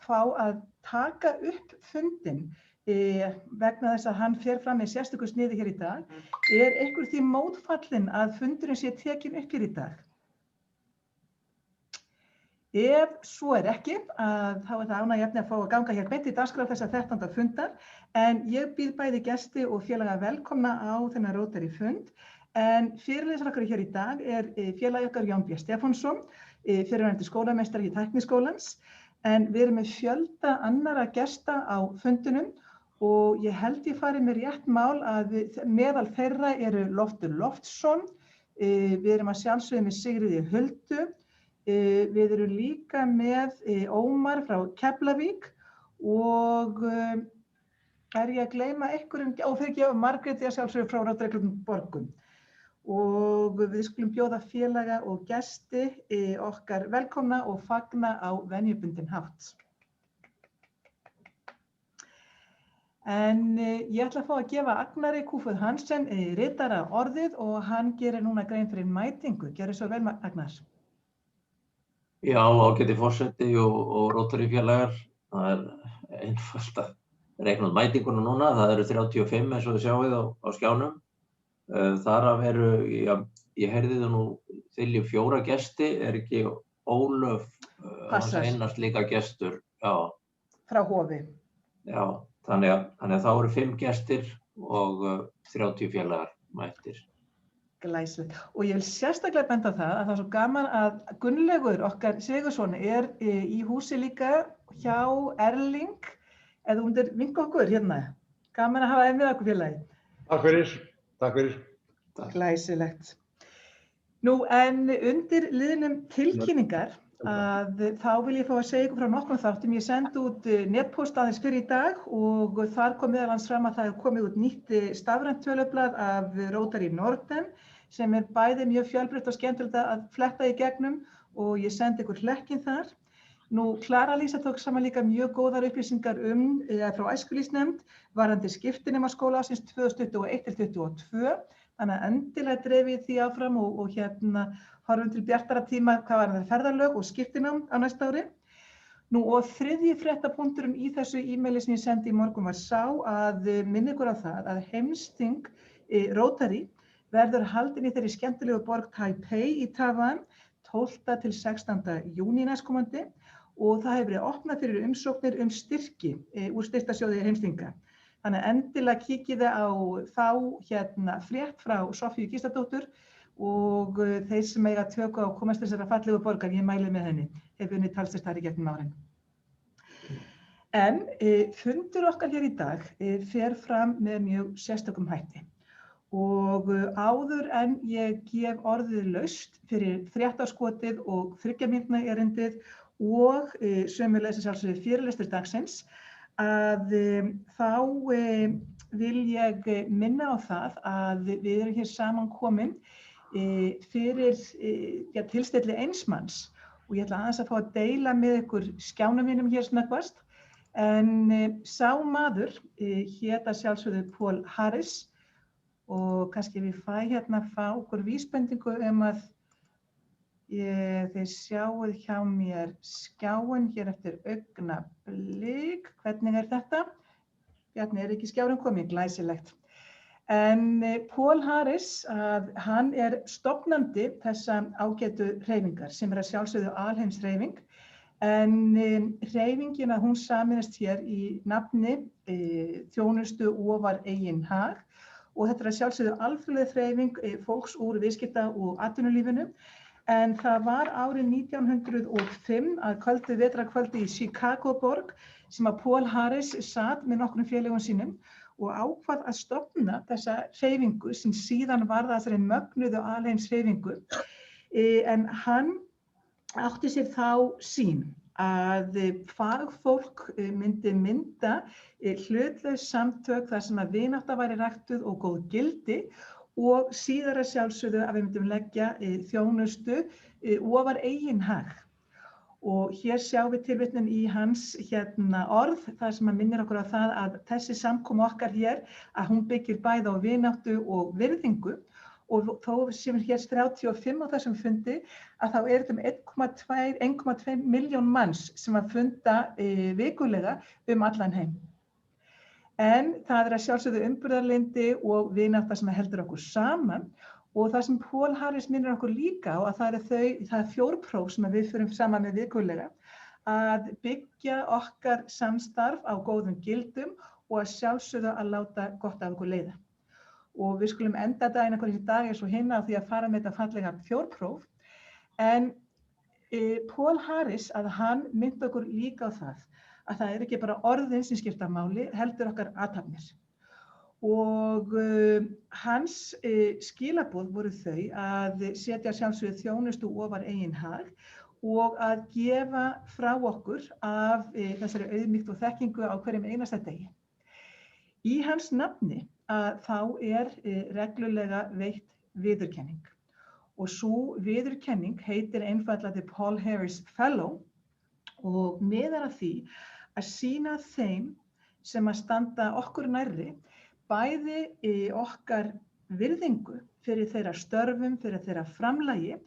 fá að taka upp fundinn vegna þess að hann fer fram með sérstöku sniði hér í dag. Einhver því mótfallinn að fundurinn sé tekinn upp hér í dag? Ef svo ekki, þá það ánægjuefni að fá að ganga hér beint í dagskrá þessa 13. fundar, en ég býð bæði gesti og félaga velkomna á þennan Rotary fund. En fyrirlesari okkar hér í dag félagi okkar Jón B. Stefánsson, fyrrverandi skólameistari í Tækniskólans, en við erum með fjölda annarra gesta á fundinum og ég held ég fari með rétt mál að meðal þeirra eru Loftur Loftsson, við erum að sjálfsögðu með Sigríði Huldu, við erum líka með Ómar frá Keflavík og ég að gleyma einhverjum, fyrirgefa Margréti að sjálfsögðu frá Rotary-klúbbnum Borgum. Og við skulum bjóða félaga og gesti okkar velkomna og fagna á venjubundinn hátt. En ég ætla að fá að gefa Agnari Kúfud Hansen ritara orðið og hann gerir núna grein fyrir mætingu. Gjörðu svo vel, Agnar. Já, ágæti forseti og Rotary-félagar. Það einfalt að reikna út mætinguna núna. Það eru 35 eins og þið sjáið á skjánum. Þar af eru, ég heyrði það nú þylju 4 gesti, ekki Ólöf einast líka gestur? Já. Frá Hofi. Já, þannig að þá eru 5 gestir og 30 félagar mættir. Glæsilegt. Og ég vil sérstaklega benda á það að það er svo gaman að Gunnlaugur okkar Sigurðsson í húsi líka hjá Erling, eða þú myndir vinka okkur hérna. Gaman að hafa þér með okkur félagi. Takk fyrir. Takk fyrir. Glæsilegt. Nú, en undir liðnum tilkynningar þá vil ég fá að segja ykkur frá nokkrum þáttum. Ég sendi út netpóst aðeins fyrir í dag og þar kom meðal annars fram að það komið út nýtt stafrænt tölublað af Rotary Norden sem bæði mjög fjölbreytt og skemmtilegt að fletta í gegnum og ég sendi ykkur hlekkinn þar. Nú, Klara Lísa tók saman líka mjög góðar upplýsingar frá æskulýðsnefnd varðandi skiptinemaskóla ársins 2021-2022. Þannig að endilega dreifið því áfram og horfum til bjartara tíma hvað var það ferðalög og skiptinám á næsta ári. Nú og þriðji fréttapunkturinn í þessu e-maili sem ég sendi í morgun var sá að minni ykkur á það að heimsþing Rotary verður haldin í þeirri skemmtilegu borg Taipei í Taiwan 12. til 16. júní næstkomandi og það hefur verið opnað fyrir umsóknir styrki úr styrktarsjóði heimsþinga. Þannig að endilega kíkið á þá frétt frá Soffíu Gísladóttur og þeir sem eiga tök á að komast til þessara fallegu borgar, ég mæli með henni, hefur unnið talsvert þar í gegnum árin. En fundur okkar hér í dag fer fram með mjög sérstökum hætti. Og áður en ég gef orðið laust fyrir fréttaskotið og 3 mínútna erindið og sömuleiðis sjálfsögðu fyrirlestur dagsins, að þá vil ég minna á það að við erum hér saman komin fyrir tilstilli eins manns og ég ætla aðeins að fá að deila með ykkur skjánum mínum hér snöggvast. En sá maður hét að sjálfsögðu Paul Harris og kannski við fá okkur vísbendingu að þið sjáuð hjá mér skjáin hér eftir augnablik. Hvernig þetta? Bjarni, ekki skjáin komið? Glæsilegt. En Paul Harris, hann stofnandi þessa ágætu hreyfingar sem að sjálfsögðu alheimshreyfing. En hreyfingin að hún sameinast hér í nafni þjónustu ofar eigin hag og þetta að sjálfsögðu alþjóðleg hreyfing fólks úr viðskipta og atvinnulífinu. En það var árið 1905 að köldu vetrarkvöldi í Chicago borg sem að Paul Harris sat með nokkrum félögum sínum og ákvað að stofna þessa hreyfingu sem síðan varð þessari mögnuðu alheimshreyfingu. En hann átti sér þá sýn að fagfólk myndi mynda hlutlaus samtök þar sem að vinátta væri ræktuð og góð gildi og síðar að sjálfsögðu að við myndum leggja þjónustu ofar eigin hag. Og hér sjáum við tilvitnun í hans orð, þar sem að minnir okkur á það að þessi samkoma okkar hér, að hún byggir bæði á vináttu og virðingu og þó sem hér 35 á þessum fundi að þá þetta 1,2 milljón manns sem að funda vikulega allan heim. En það að sjálfsögðu umburðarlyndi og vinátta sem heldur okkur saman og það sem Paul Harris minnir okkur líka á að það 4 próf sem við förum saman með vikulega að byggja okkar samstarf á góðum gildum og að sjálfsögðu að láta gott af okkur leiða. Og við skulum enda daginn okkur í dag eins og hinna á því að fara með þetta fallega 4 próf. En Paul Harris að hann myndi okkur líka á það að það ekki bara orðin sem skipta máli, heldur okkar athafnir. Og hans skilaboð voru þau að setja sjálfsögðu þjónustu ofar eigin hag og að gefa frá okkur af þessari auðmýkt og þekkingu á hverjum einasta degi. Í hans nafni að þá reglulega veitt viðurkenning. Og sú viðurkenning heitir einfaldlega The Paul Harris Fellow og miðar að því að sýna þeim sem að standa okkur nærri bæði okkar virðingu fyrir þeirra störfum, fyrir þeirra framlagi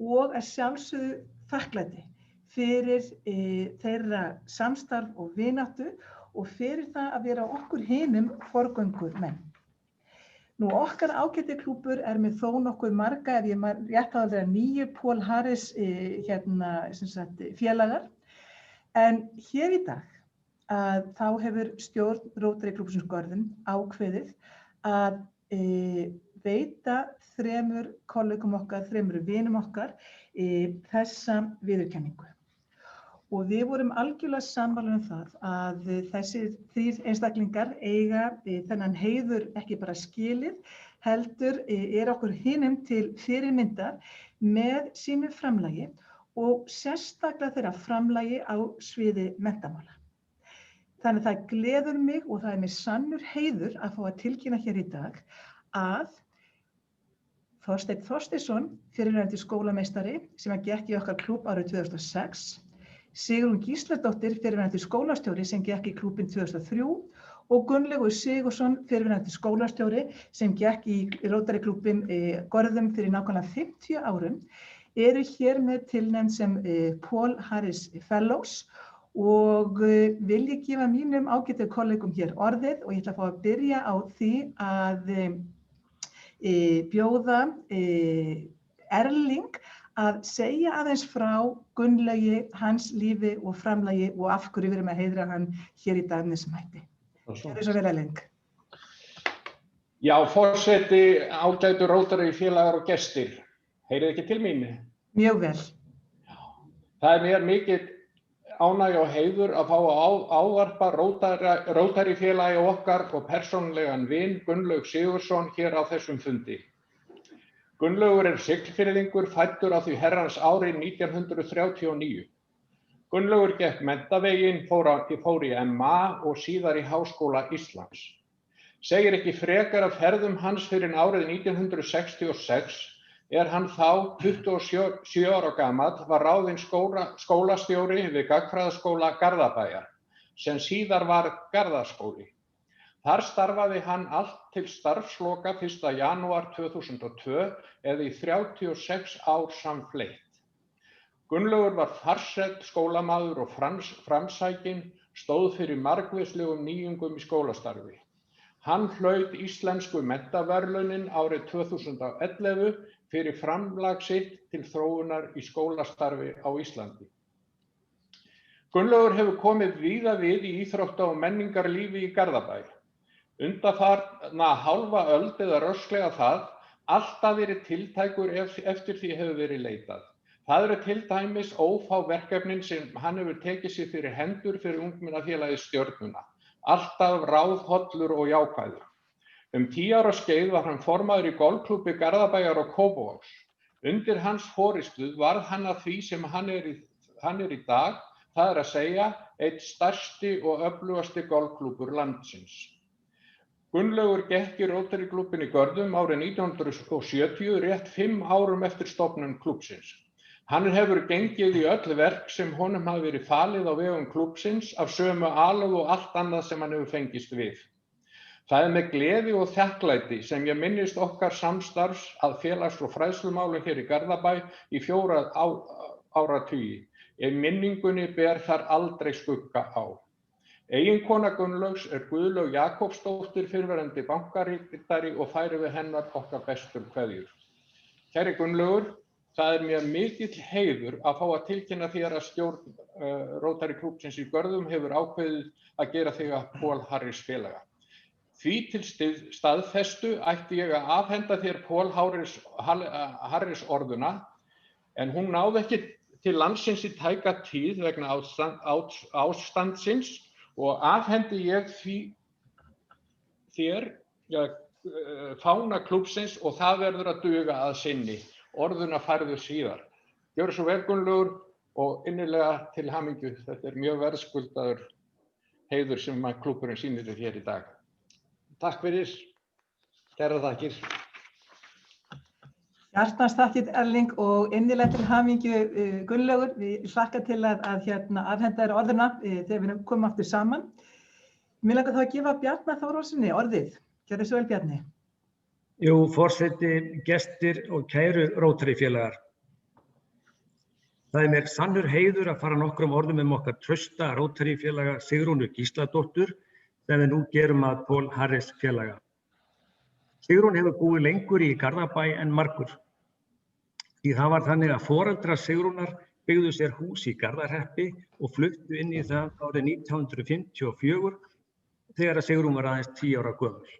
og að sjálfsögðu þakklæti fyrir þeirra samstarf og vináttu og fyrir það að vera okkur hinum forgöngumenn. Nú okkar ágæti klúbbur með þó nokkuð marga, ef ég rétt að vera 9 Paul Harris félagar. En hér í dag að þá hefur stjórn Rotary klúbbsins Görðum ákveðið að veita 3 kollegum okkar, 3 vinum okkar þessa viðurkenningu. Og við vorum algjörlega sammála það að þessir 3 einstaklingar eiga þennan heiður ekki bara skilið, heldur okkur hinum til fyrirmyndar með sínu framlagi og sérstaklega þeirra framlagi á sviði menntamála. Þannig að það gleður mig og það mér sannur heiður að fá að tilkynna hér í dag að Þorsteinn Þorsteinsson, fyrrverandi skólameistari sem gekk í okkar klúbb árið 2006, Sigrún Gísladóttir, fyrrverandi skólastjóri sem gekk í klúbbinn 2003 og Gunnlaugur Sigurðsson, fyrrverandi skólastjóri sem gekk í Rotary klúbbinn Görðum fyrir nákvæmlega 50 árum, eru hér með tilnefnd sem Paul Harris Fellows og vil ég gefa mínum ágætu kollegum hér orðið og ég ætla að fá að byrja á því að bjóða Erling að segja aðeins frá Gunnlaugi, hans lífi og framlagi og af hverju við erum að heiðra hann hér í dag með þessum hætti. Gjörðu svo vel, Erling. Já, forseti, ágætu Rotary félagar og gestir. Heyrið ekki til mín? Mjög vel. Það mér mikið ánægja og heiður að fá að ávarpa Rotary félagi okkar og persónulegan vin Gunnlaug Sigurðsson hér á þessum fundi. Gunnlaugur Siglfirðingur, fæddur á því herrans ári 1939. Gunnlaugur gekk menntaveginn, fór í MA og síðar í Háskóla Íslands. Segir ekki frekar af ferðum hans fyrir árið 1966 hann þá 27 ára gamall var ráðinn skólastjóri við gagnfræðaskóla Garðabæjar, sem síðar var Garðaskóli. Þar starfaði hann allt til starfsloka 1. janúar 2002 eða í 36 ár samfleytt. Gunnlaugur var farsæll skólamaður og framsækinn, stóð fyrir margvíslegum nýjungum í skólastarfi. Hann hlaut íslensku menntaverðlaunin árið 2011 fyrir framlag sitt til þróunar í skólastarfi á Íslandi. Gunnlaugur hefur komið víða við í íþrótta- og menningarlífi í Garðabæ. Undanfarna hálfa öld eða rösklega það, alltaf verið tiltækur eftir því hefur verið leitað. Það eru til dæmis ófá verkefnin sem hann hefur tekið sér fyrir hendur fyrir ungmennafélagið Stjörnuna. Alltaf ráðhollur og jákvæður. 10 ára skeið var hann formaður í golfklúbbi Garðabæjar og Kópavogs. Undir hans forystu varð hann að því sem hann í dag, það að segja, einn stærsti og öflugasti golfklúbbur landsins. Gunnlaugur gekk í Rotary klúbbinn í Görðum árið 1970, rétt 5 árum eftir stofnun klúbbsins. Hann hefur gengið í öll verk sem honum hafi verið falið á vegum klúbbsins af sömu alúð og allt annað sem hann hefur fengist við. Það með gleði og þakklæti sem ég minnist okkar samstarfs að félags- og fræðslumálum hér í Garðabæ í 4 áratugi. Minningunni ber þar aldrei skugga á. Eiginkona Gunnlaugs Guðlaug Jakobsdóttir, fyrrverandi bankaritari, og færum við hennar okkar bestur kveðjur. Kæri Gunnlaugur, það mér mikill heiður að fá að tilkynna þér að stjórn Rotary klúbbsins í Görðum hefur ákveðið að gera þig að Paul Harris félaga. Því til staðfestu ætti ég að afhenda þér Paul Harris orðuna, en hún náði ekki til landsins í tæka tíð vegna ástandsins og afhendi ég þér fána klúbbsins og það verður að duga að sinni. Orðuna færðu síðar. Gjörðu svo vel, Gunnlaugur, og innilega til hamingju. Þetta mjög verðskuldaður heiður sem klúbburinn sýnir þér hér í dag. Takk fyrir. Kærar þakkir. Hjartans þakkir, Erling, og innilega til hamingju, Gunnlaugur. Við hlakka til að afhenda þér orðuna þegar við komum aftur saman. Mér langar þá að gefa Bjarna Þórólfssyni orðið. Gjörðu svo vel, Bjarni. Jú, forseti, gestir og kæru Rotary-félagar. Það mér sannur heiður að fara nokkrum orðum okkar trausta Rotary-félaga Sigrúnu Gísladóttur sem við nú gerum að Paul Harris félaga. Sigrún hefur búið lengur í Garðabæ en margur. Því það var þannig að foreldrar Sigrúnar byggðu sér hús í Garðahreppi og fluttu inn í það árið 1954 þegar að Sigrún var aðeins 10 ára gömul.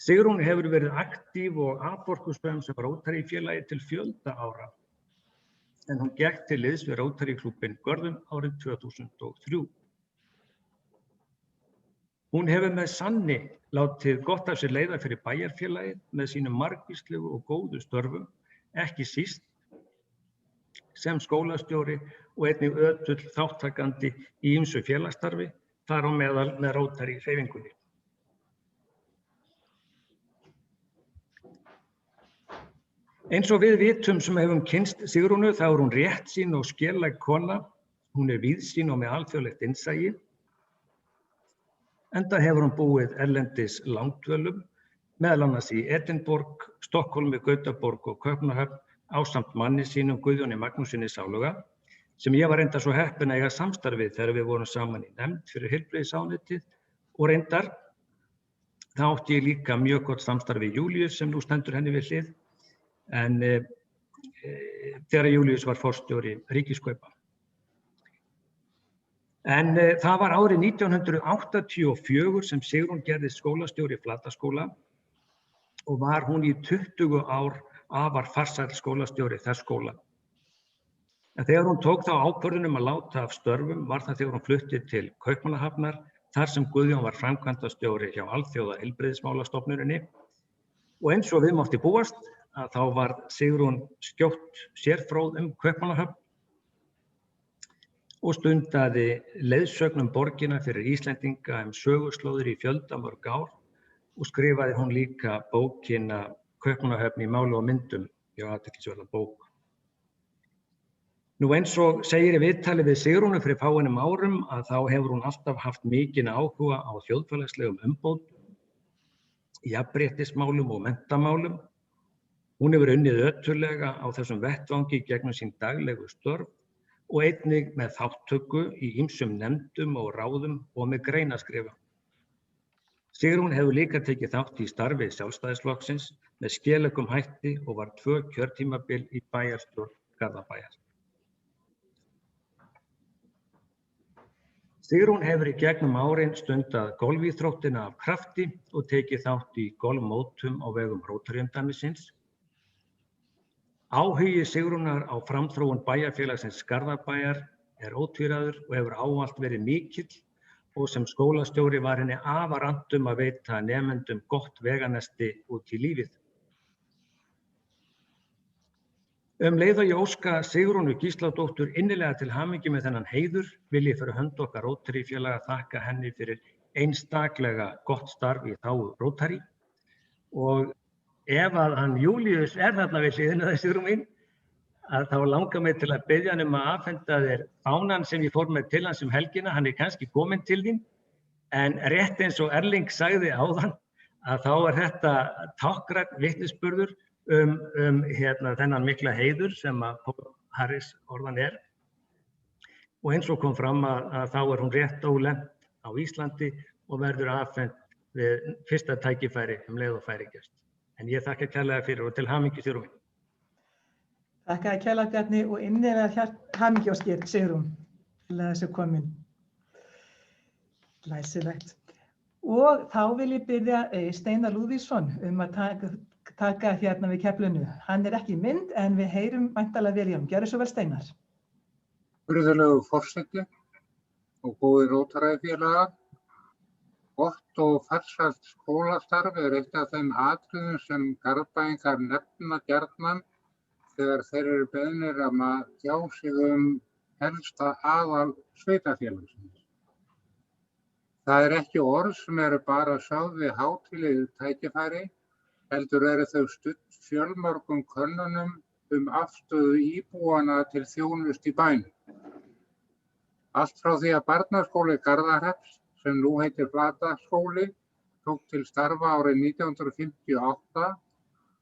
Sigrún hefur verið aktív og atorkusöm sem Rotary-félagi til fjölda ára, en hún gekk til liðs við Rotary-klúbbinn Görðum árið 2003. Hún hefur með sanni látið gott af sér leiða fyrir bæjarfélagið með sínum margvíslegu og góðu störfum, ekki síst sem skólastjóri og einnig ötull þáttakandi í ýmsu félagsstarfi, þar á meðal með Rotary-hreyfingunni. Eins og við vitum sem hefum kynnst Sigrúnu, þá hún réttsýn og skelegg kona. Hún víðsýn og með alþjóðlegt innsæi. Enda hefur hún búið erlendis langdvölum, meðal annars í Edinborg, Stokkhólmi, Gautaborg og Kaupmannahöfn ásamt manni sínum Guðjóni Magnússyni sáluga, sem ég var reyndar svo heppinn að eiga samstarfið þegar við vorum saman í nefnd fyrir heilbrigðisráðuneytið og reyndar þá átti ég líka mjög gott samstarf við Júlíus sem nú stendur henni við hlið. En þegar Júlíus var forstjóri Ríkiskaupa. En það var árið 1984 sem Sigrún gerðist skólastjóri Flataskóla og var hún í 20 ár afar farsæll skólastjóri þess skóla. En þegar hún tók þá ákvörðun að láta af störfum var það þegar hún flutti til Kaupmannahafnar, þar sem Guðjón var framkvæmdastjóri hjá Alþjóða heilbrigðismálastofnuninni og eins og við mátti búast að þá var Sigrún skjótt sérfróð Kaupmannahöfn og stundaði leiðsögn borgina fyrir Íslendinga söguslóðir í fjöldamörg ár og skrifaði hún líka bókina Kaupmannahöfn í máli og myndum, athyglisverða bók. Nú eins og segir í viðtali við Sigrúnu fyrir fáeinum árum að þá hefur hún alltaf haft mikinn áhuga á þjóðfélagslegum umbótum, jafnréttismálum og menntamálum. Hún hefur unnið ötullega á þessum vettvangi gegnum sín daglegu störf og einnig með þátttöku í ýmsum nefndum og ráðum og með greinaskrifum. Sigrún hefur líka tekið þátt í starfi Sjálfstæðisflokksins með skelegum hætti og var 2 kjörtímabil í bæjarstjórn Garðabæjar. Sigrún hefur í gegnum árin stundað golfíþróttina af krafti og tekið þátt í golfmótum á vegum Rotary-umdæmisins. Áhugi Sigrúnar á framþróun bæjarfélagsins Garðabæjar ótvíræður og hefur ávallt verið mikill og sem skólastjóri var henni afar annt að veita nemendum gott veganesti út í lífið. Leið og ég óska Sigrúnu Gísladóttur innilega til hamingju með þennan heiður vil ég fyrir hönd okkar Rotary-félaga þakka henni fyrir einstaklega gott starf í þágu Rotary og ef að hann Júlíus þarna við hliðina þess Sigrún mín, að þá langar mig til að biðja hann að afhenda þér fánann sem ég fór með til hans helgina, hann kannski kominn til þín, En rétt eins og Erling sagði áðan, að þá þetta táknrænn vitnisburður þennan mikla heiður sem að Paul Harris orðan Og eins og kom fram að þá hún rétt ólent á Íslandi og verður afhent við fyrsta tækifæri leið og færi gefst. En ég þakka kærlega fyrir og til hamingju, Sigrún mín. Þakka kærlega, Bjarni, og innilega hamingjóskir, Sigrún, til þessu komin. Glæsilegt. Og þá vil ég biðja Steinar Lúðvíksson að taka hérna við keflinu. Hann ekki í mynd, en við heyrum væntanlega vel í honum. Gjörðu svo vel, Steinar. Virðulegur forseti og góðir Rótaræfélagar. Gott og farsælt skólastarf eitt af þeim atriðum sem Garðbæingar nefna gjarnan þegar þeir eru beðnir að tjá sig helsta aðal sveitarfélagsins. Það ekki orð sem eru bara sögð við hátíðleg tækifæri, heldur eru þau studd fjölmörgum könnunum afstöðu íbúana til þjónustu í bænum. Allt frá því að barnaskóli Garðahrepps, sem nú heitir Flataskóli, tók til starfa árið 1958,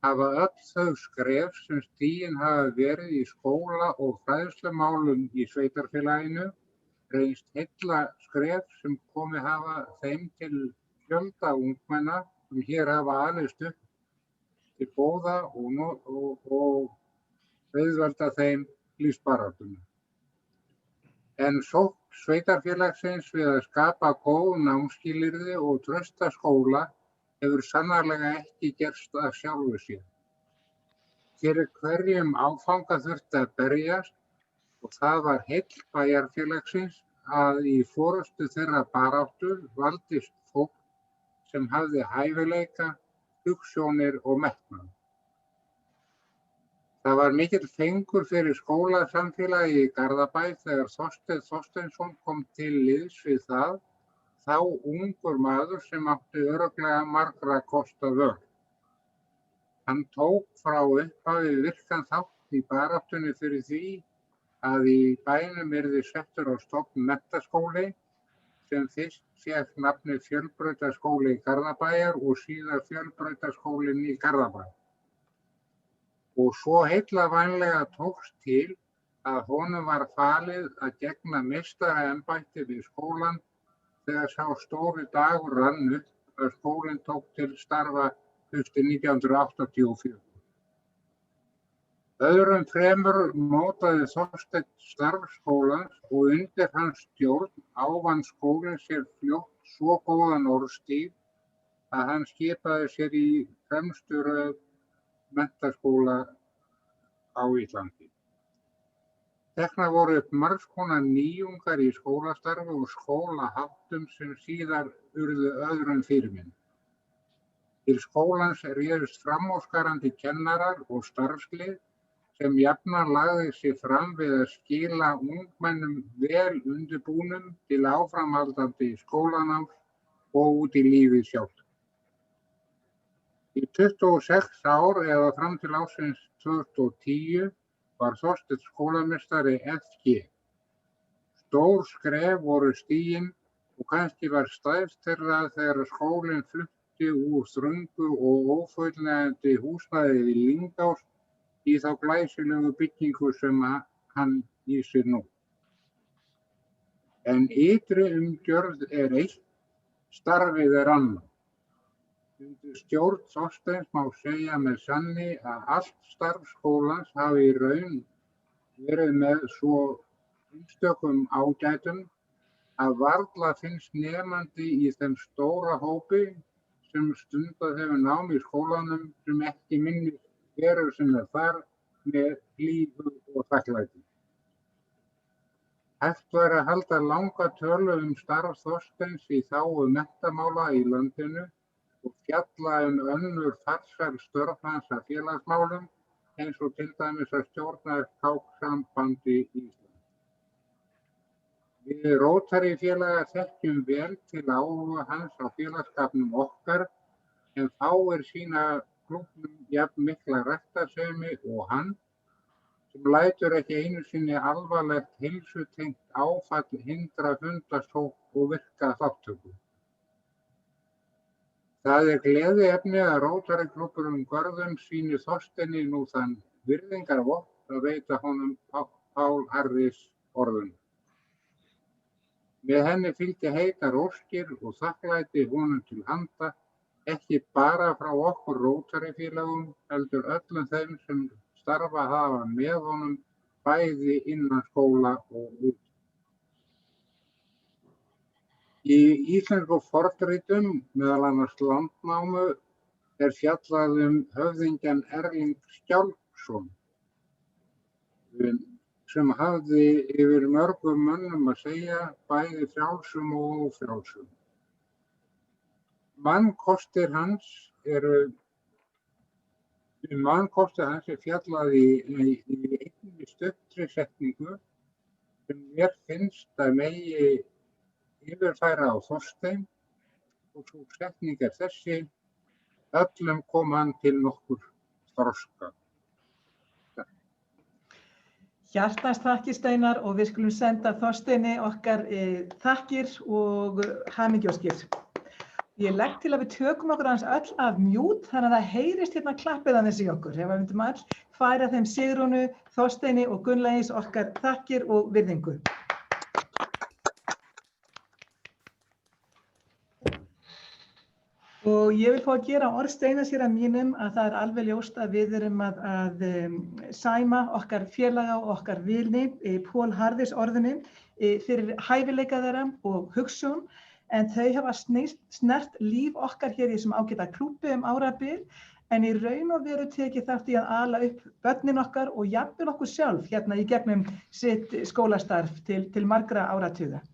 hafa öll þau skref sem stigin hafa verið í skóla- og fræðslumálum í sveitarfélaginu reynst heilla skref sem komið hafa þeim til fjölda ungmenna sem hér hafa alist upp til góða og auðvelda þeim lífsbaráttuna. En sókn sveitarfélagsins við að skapa góð námsskilyrði og trausta skóla hefur sannarlega ekki gerst af sjálfu sér. Fyrir hverjum áfanga þurfti að berjast og það var heill bæjarfélagsins að í forystu þeirra baráttu valdist fólk sem hafði hæfileika, hugsjónir og metnað. Það var mikill fengur fyrir skólasamfélagi í Garðabæ þegar Þorsteinn Þorsteinsson kom til liðs við það, þá ungur maður sem átti örugglega margra kosta völ. Hann tók frá upphafi virkan þátt í baráttunni fyrir því að í bænum yrði settur á stofn menntaskóli sem fyrst fékk nafnið Fjölbrautaskóli Garðabæjar og síðar Fjölbrautaskólinn í Garðabæ. Og svo heillavænlega tókst til að honum var falið að gegna meistaraembætti við skólann þegar sá stóri dagur rann upp að skólinn tók til starfa haustið 1984. Öðrum fremur mótaði Þorsteinn starf skólans og undir hans stjórn ávann skólinn sér fljótt svo góðan orðstír að hann skipaði sér í fremstu röð menntaskóla á Íslandi. Teknar voru upp margs konar nýjungar í skólastarfi og skólaháttum sem síðar urðu öðrum fyrirmynd. Til skólans réðust framúrskarandi kennarar og starfslið sem jafnan lagði sig fram við að skila ungmennum vel undirbúnum til áframhaldandi skólanáms og út í lífið sjálft. Í 26 ár eða fram til ársins 2010 var Þorsteinn skólameistari FG. Stór skref voru stigin og kannski var stærst þeirra þegar skólinn flutti úr þröngu og ófullnægjandi húsnæði í Lyngás í þá glæsilegu byggingu sem hann hýsir nú. En ytri umgjörð eitt, starfið annað. Undir stjórn Þorsteins má segja með sanni að allt starf skólans hafi í raun verið með svo einstökum ágætum að varla finnst nemandi í þeim stóra hópi sem stundað hefur nám í skólanum sem ekki minnist veru sem þar með hlýju og þakklæti. Hægt var að halda langa tölu starf Þorsteins í þágu menntamála í landinu og fjalla önnur farsæl störf hans að félagsmálum eins og til dæmis að stjórna skáksambandi Íslands. Við Rótarífélagar þekkjum vel til áhuga hans á félagsskapnum okkar en fáir sýna klúbbnum jafn mikla ræktarsemi og hann sem lætur ekki einu sinni alvarlegt heilsutengt áfall hindra fundasókn og virka þátttöku. Það gleðiefni að Rótarýklúbburinn Görðum sýni Þorsteini nú þann virðingarvott að veita honum Pál Harris orðun. Með henni fylgja heitar óskir og þakklæti honum til handa, ekki bara frá okkur Rótarífélögum, heldur öllum þeim sem starfa hafa með honum bæði innan skóla og út. Í íslensku fornritum, meðal annars Landnámu, fjallað höfðingjann Erling Skjalgsson, sem hafði yfir mörgum mönnum að segja, bæði frjálsum og ófrjálsum. Mannkostir hans er fjallað í einni stuttri setningu sem mér finnst að megi yfirfæra á Þorstein og sú setning þessi: öllum kom hann til nokkur þroska. Hjartans þakkir Steinar og við skulum senda Þorsteini okkar þakkir og hamingjóskir. Ég legg til að við tökum okkur aðeins öll af mjút þannig að það heyrist hérna klappið aðeins í okkur. Ef við myndum öll færa þeim Sigrúnu, Þorsteini og Gunnleifs okkar þakkir og virðingu. Og ég vil fá að gera orð Steinars hér að mínum að það alveg ljóst að við erum að sæma okkar félaga og okkar vini, Pál Harris orðunni, fyrir hæfileika þeirra og hugsjón, en þau hafa snert líf okkar hér í þessum ágæta klúbbi árabil, en í raun og veru tekið þátt í að ala upp börnin okkar og jafnvel okkur sjálf hérna í gegnum sitt skólastarf til margra áratuga.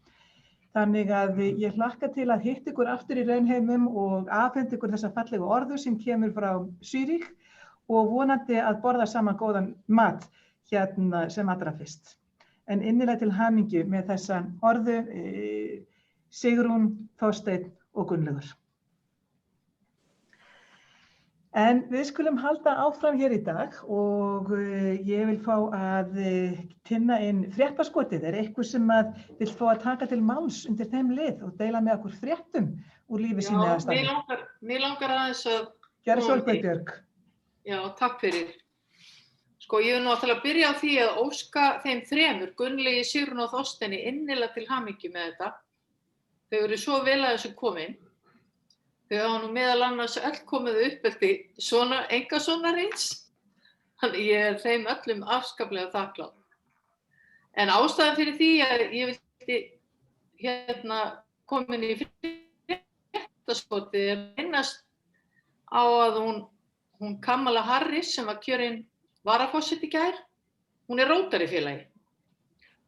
Þannig að ég hlakka til að hitta ykkur aftur í raunheimum og afhenda ykkur þessa fallegu orðu sem kemur frá Zürich og vonandi að borða saman góðan mat hérna sem allra fyrst. En innilega til hamingju með þessa orðu Sigrún, Þorsteinn og Gunnlaugur. En við skulum halda áfram hér í dag og ég vil fá að tinna inn fréttaskotið. Eitthvað sem vill fá að taka til máls undir þeim lið og deila með okkur fréttum úr lífi sínu eða starfi? Já, mig langar aðeins að... Gjörðu svo vel, Björg. Já, takk fyrir. Sko, ég vil nú að byrja á því að óska þeim þremur, Gunnlaugi, Sigrúnu og Þorsteini, innilega til hamingju með þetta. Þau eru svo vel að þessu komin. Þau hafa nú meðal annars öll komið uppeldi einkasonarins, þannig ég þeim öllum afskaplega þakklát. En ástæðan fyrir því að ég vildi hérna komin í fréttaskotið minnast á að hún Kamala Harris sem var kjörin varaforseti í gær, hún Rótarífélagi.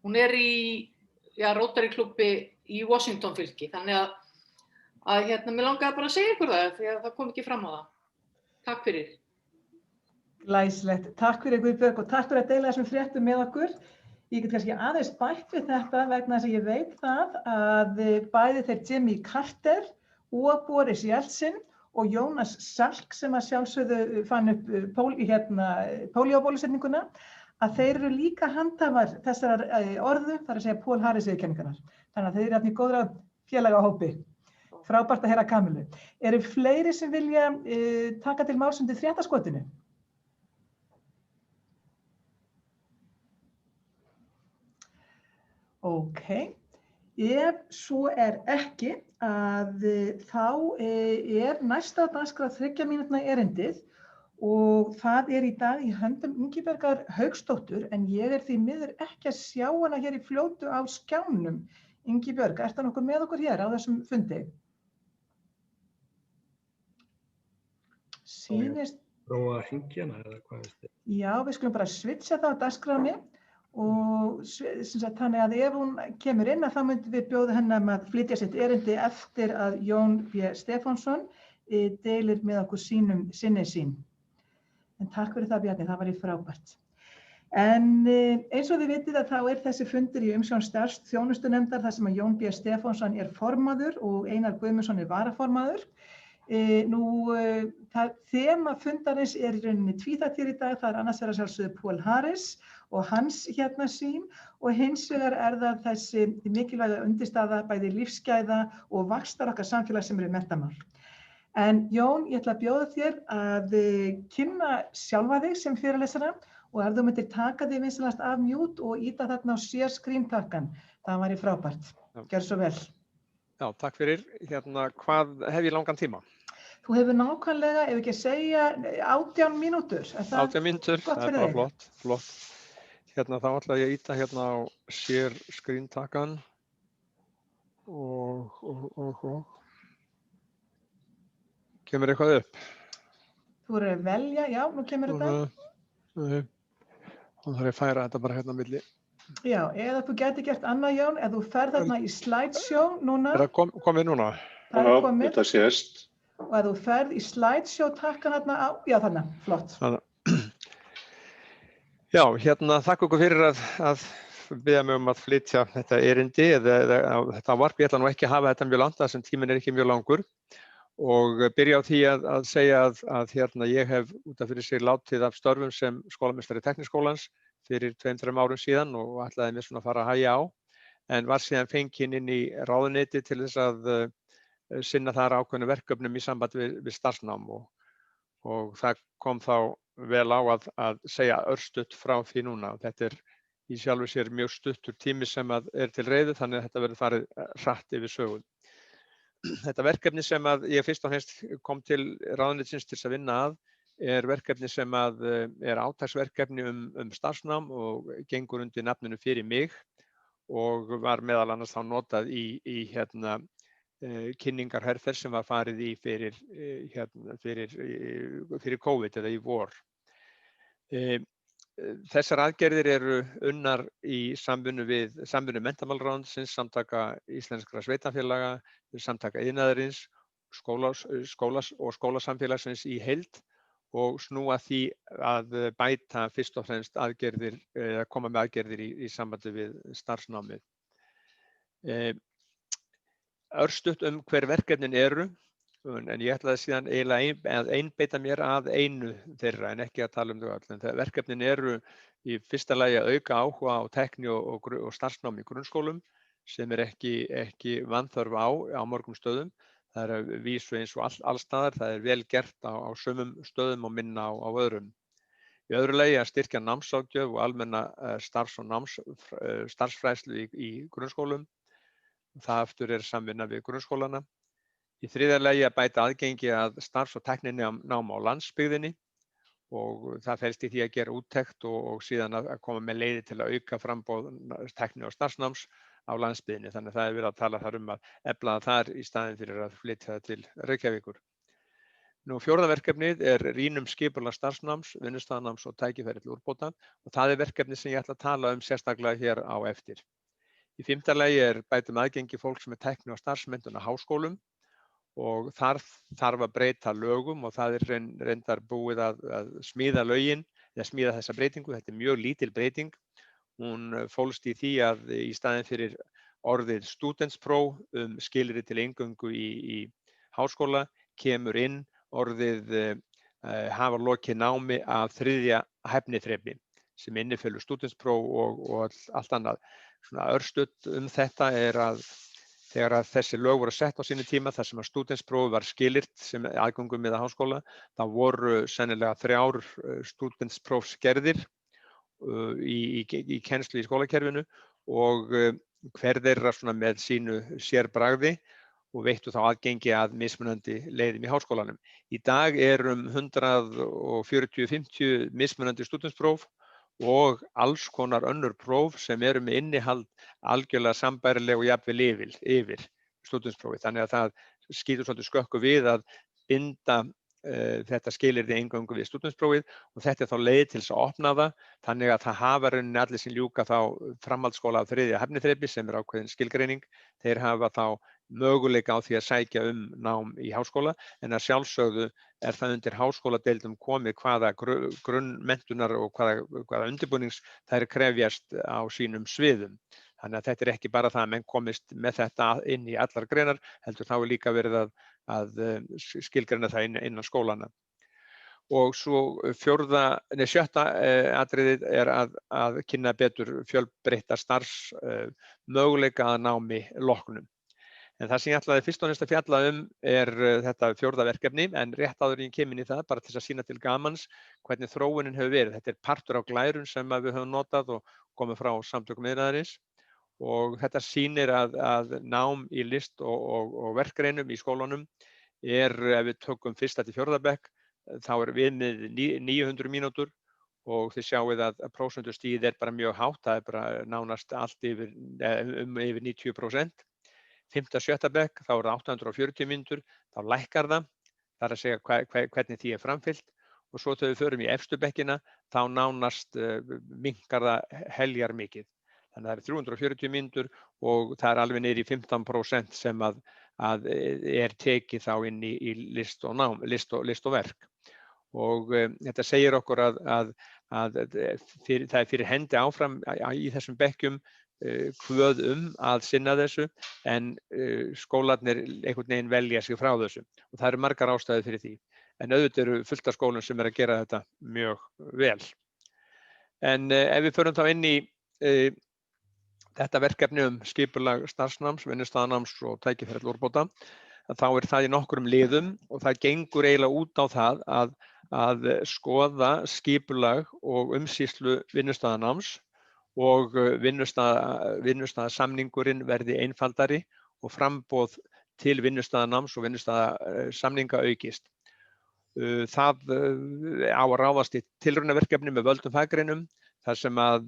Hún í Rótaríklúbbi í Washington fylki, þannig að mér langaði bara að segja ykkur það, því að það kom ekki fram á það. Takk fyrir. Glæsilegt. Takk fyrir Guðbjörg og takk fyrir að deila þessum fréttum með okkur. Ég get kannski aðeins bætt við þetta vegna þess að ég veit það að bæði þeir Jimmy Carter og Boris Jeltsin og Jonas Salk sem að sjálfsögðu fann upp pólíóbólusetninguna, að þeir eru líka handhafar þessar orðu, þar að segja Pál Harris viðurkenningarinnar. Þannig að þeir eru í góðra félagahópi. Frábært að heyra Kamilu. Eru fleiri sem vilja taka til máls undir fréttaskotinu? Ok. Ef svo ekki, þá næsta dagskrá 3 mínútna erindið og það í dag í höndum Ingibjargar Hauksdóttur, en ég því miður ekki að sjá hana hér í fljótu á skjánum. Ingibjörg, ertu nokkuð með okkur hér á þessum fundi? Sýnist... Prófa að hringja hana eða hvað veist þið? Já, við skulum bara switcha það á dagskráni og þannig að ef hún kemur inn þá myndum við bjóða henni að flytja sitt erindi eftir að Jón B. Stefánsson deilir með okkur sinni sín. En takk fyrir það, Bjarni, það var frábært. En eins og þið vitið að þá þessi fundur í umsjón starfsþjónustunefndar þar sem að Jón B. Stefánsson formaður og Einar Guðmundsson varaformaður. Þema fundarins í rauninni tvíþætt hér í dag, það annars vegar sjálfsögðu Pál Harris og hans sýn og hins vegar það þessi mikilvæga undirstaða bæði lífsgæða og vaxtar okkar samfélag sem eru menntamál. En Jón, ég ætla að bjóða þér að kynna sjálfa þig sem fyrirlesara og ef þú myndir taka þig vinsamlegast af mute og íta þarna á share screen takkan, það væri frábært. Gjörðu svo vel. Já, takk fyrir. Hvað hef ég langan tíma? Þú hefur nákvæmlega, ef ekki að segja, 18 mínútur. 18 mínútur, það er bara flott. Þá ætla ég að íta á share screen takkan og kemur eitthvað upp? Þú eru að velja, já, nú kemur þetta. Þá þarf ég að færa þetta bara milli. Já, eða þú gæti gert annað, Jón, ef þú ferð þarna í slideshow núna. Er það komið núna? Það er komið. Þetta sést. Og ef þú ferð í slideshow takkan þarna á, já þarna, flott. Já, þakka ykkur fyrir að biðja mig að flytja þetta erindi, þetta varp, ég ætla nú ekki að hafa þetta mjög langt, þar sem tíminn er ekki mjög langur og byrja á því að segja að ég hef út af fyrir sig látið af störfum sem skólameistari Tekniskólans fyrir 2-3 árum síðan og ætlaði mér svona að fara að hægja á, en var síðan fenginn inn í ráðuneyti til þess að sinna þar ákveðnum verkefnum í sambandi við starfsnám og það kom þá vel á að segja örstutt frá því núna. Þetta er í sjálfu sér mjög stuttur tími sem er til reiðu, þannig að þetta verður farið hratt yfir sögu. Þetta verkefni sem ég fyrst og fremst kom til ráðuneytisins til að vinna að er verkefni sem er átaksverkefni starfsnám og gengur undir nafninu Fyrir mig og var meðal annars þá notað í kynningarherferð sem var farið í fyrir COVID eða í vor. Þessar aðgerðir eru unnar í samvinnu menntamálaráðuneytisins, Samtaka íslenskra sveitarfélaga, Samtaka iðnaðarins, skólas og skólasamfélagsins í heild og snúa því að bæta fyrst og fremst aðgerðir, eða koma með aðgerðir í sambandi við starfsnámið. Örstutt hver verkefnin eru, en ég ætlaði síðan eiginlega að einbeita mér að einu þeirra en ekki að tala þau öll. En verkefnin eru í fyrsta lagi að auka áhuga á tækni og starfsnámi í grunnskólum sem er ekki vanþörf á mörgum stöðum. Það er vísu eins og allstaðar, það er vel gert á sumum stöðum og minna á öðrum. Í öðru lagi að styrkja námsráðgjöf og almenna starfsfræðslu í grunnskólum. Það aftur er samvinna við grunnskólana. Í þriðja lagi að bæta aðgengi að starfs- og tækninám á landsbyggðinni og það felst í því að gera úttekt og síðan að koma með leiðir til að auka framboð tækni- og starfsnáms á landsbyggðinni. Þannig að það er verið að tala þar að efla það þar í staðinn fyrir að flytja það til Reykjavíkur. Fjórða verkefnið er rýnum skipulag starfsnáms, vinnustaðanáms og tækifæri til úrbóta og það er verkefni sem ég ætla að tala sérstaklega hér á eftir. Í fimmta lagi er bætum aðgengi fólks með tækni- og starfsmenntun á háskólum og þar þarf að breyta lögum og það er reyndar búið að smíða lögin eða smíða þessa breytingu. Þetta er mjög lítil breyting. Hún fólst í því að í staðinn fyrir orðið stúdentspróf skilyrði til inngöngu í háskóla kemur inn orðið hafa lokið námi af 3. hæfniþrepi sem innifelur stúdentspróf og allt annað. Svona örstutt þetta er að þegar þessi lög voru sett á sínu tíma þar sem að stúdentsprófi var skilyrt sem aðgöngum við háskóla, þá voru sennilega 3 stúdentsprófsgerðir í kennslu í skólakerfinu og hver þeirra svona með sínu sérbragði og veittu þá aðgengi að mismunandi leiðum í háskólanum. Í dag 140-50 mismunandi stúdentspróf og alls konar önnur próf sem eru með innihald algjörlega sambærileg og jafnvel yfir stúdentsprófi. Þannig að það skýtur svolítið skökku við að binda þetta skilyrði eingöngu við stúdentsprófið og þetta er þá leið til þess að opna það þannig að það hafa rauninni allir sem ljúka þá framhaldsskóla af 3. hæfniþrepi sem er ákveðin skilgreining. Þeir hafa þá möguleika á því að sækja nám í háskóla en að sjálfsögðu er það undir háskóladeildum komið hvaða grunnmenntunar og hvaða undirbúnings þær krefjast á sínum sviðum. Þannig að þetta er ekki bara það að menn komist með þetta inn í allar greinar, heldur þá er líka verið að skilgreina það innan skólana. Og svo sjötta atriðið er að kynna betur fjölbreytta starfsmöguleika að námi loknum. En það sem ég ætlaði fyrst og næst að fjalla þetta 4. verkefni, en rétt áður en ég kem inn í það, bara til að sýna til gamans hvernig þróunin hefur verið. Þetta partur á glærun sem við höfum notað og komið frá Samtökum iðnaðarins. Og þetta sýnir að nám í list og verkgreinum í skólanum ef við tökum 1. til 4. bekk, þá viðmið 900 mínútur og þið sjáið að prósentustigið bara mjög hátt, það bara nánast allt yfir 90%. 5. og 7. bekk, þá það 840 mínútur, þá lækkar það er að segja hvernig því framfylgt, og svo þegar við förum í efstu bekkina, þá nánast minnkar það heljar mikið. Þannig að það 340 mínútur og það alveg niður í 15% sem að tekið þá inn í list og verk. Og þetta segir okkur að það fyrir hendi áfram í þessum bekkjum hvöð að sinna þessu, en skólarnir einhvern veginn velja sig frá þessu. Og það margar ástæður fyrir því. En auðvitað eru fullt af skólum sem að gera þetta mjög vel. En ef við förum þá inn í þetta verkefni skipulag starfsnáms, vinnustaðanáms og tækifæri til úrbóta, þá það í nokkrum liðum og það gengur eiginlega út á það að skoða skipulag og umsýslu vinnustaðanáms og vinnustaðasamningurinn verði einfaldari og framboð til vinnustaðanáms og vinnustaðasamninga aukist. Það á að ráðast í tilraunaverkefni með völdum faggreinum, þar sem að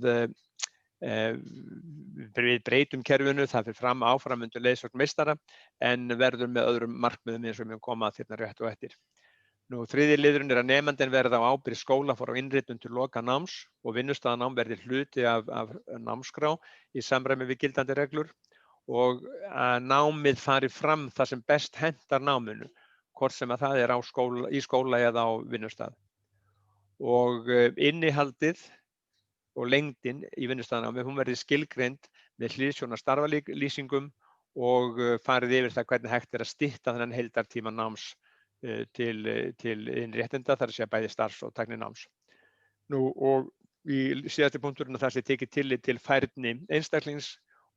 við breytum kerfinu, það fyrir áfram undir leiðsögn meistara, en verður með öðrum markmiðum eins og við koma að þérna rétt og eftir. Nú, 3. liðurinn að nemandinn verði á ábyrgð skóla frá innritun til loka náms og vinnustaðanám verði hluti af námskrá í samræmi við gildandi reglur, og að námið fari fram það sem best hentar náminu, hvort sem að það í skóla eða á vinnustað. Og innihaldið og lengdin í vinnustaðanámi, hún verði skilgreind með hliðsjón af starfalýsingum og farið yfir það hvernig hægt að stytta þennan heildartíma náms til innréttinda, þar að segja bæði starfs- og tæknináms. Nú, og í síðasti punkturinn þar sem tekið tillit til færni einstaklings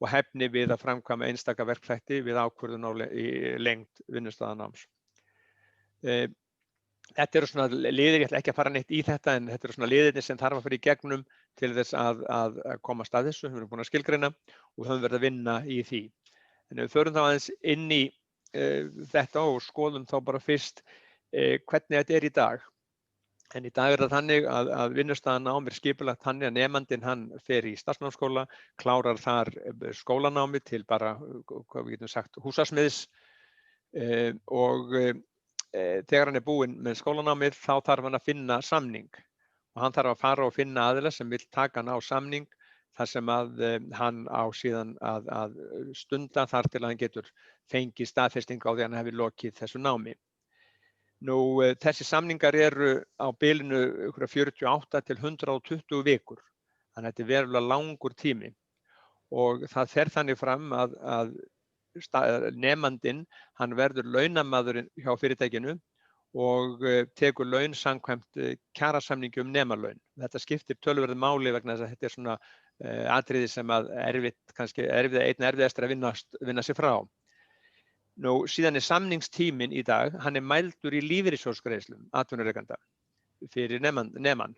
og hæfni við að framkvæma einstaka verkþætti við ákvörðun á lengd vinnustaðanáms. Þetta eru svona liðir, ég ætla ekki að fara neitt í þetta, en þetta eru svona liðirnir sem þarf að fara í gegnum til þess að komast að þessu. Við erum búin að skilgreina og höfum verið að vinna í því. En við förum þá aðeins inn í þetta og skoðum þá bara fyrst hvernig þetta í dag. En í dag það þannig að vinnustaðanám skipulagt þannig að nemandinn hann fer í starfsnámsskóla, klárar þar skólanámi til bara, hvað við getum sagt, húsasmiðs, og þegar hann búinn með skólanámið þá þarf hann að finna samning og hann þarf að fara og finna aðila sem vill taka hann á samning, þar sem að hann á síðan að stunda þar til að hann getur fengið staðfesting á því að hann hefði lokið þessu námi. Nú, þessi samningar eru á bilinu 48 til 120 vikur, þannig að þetta verulega langur tími og það fer þannig fram að nemandinn, hann verður launamaður hjá fyrirtækinu og tekur laun samkvæmt kjarasamningi nemalaun. Þetta skiptir töluverðu máli vegna þess að þetta svona atriði sem að einn erfiðastur að vinna sig frá. Nú, síðan samningstíminn í dag, hann mældur í lífeyrissjóðsgreiðslum atvinnurekanda fyrir nemann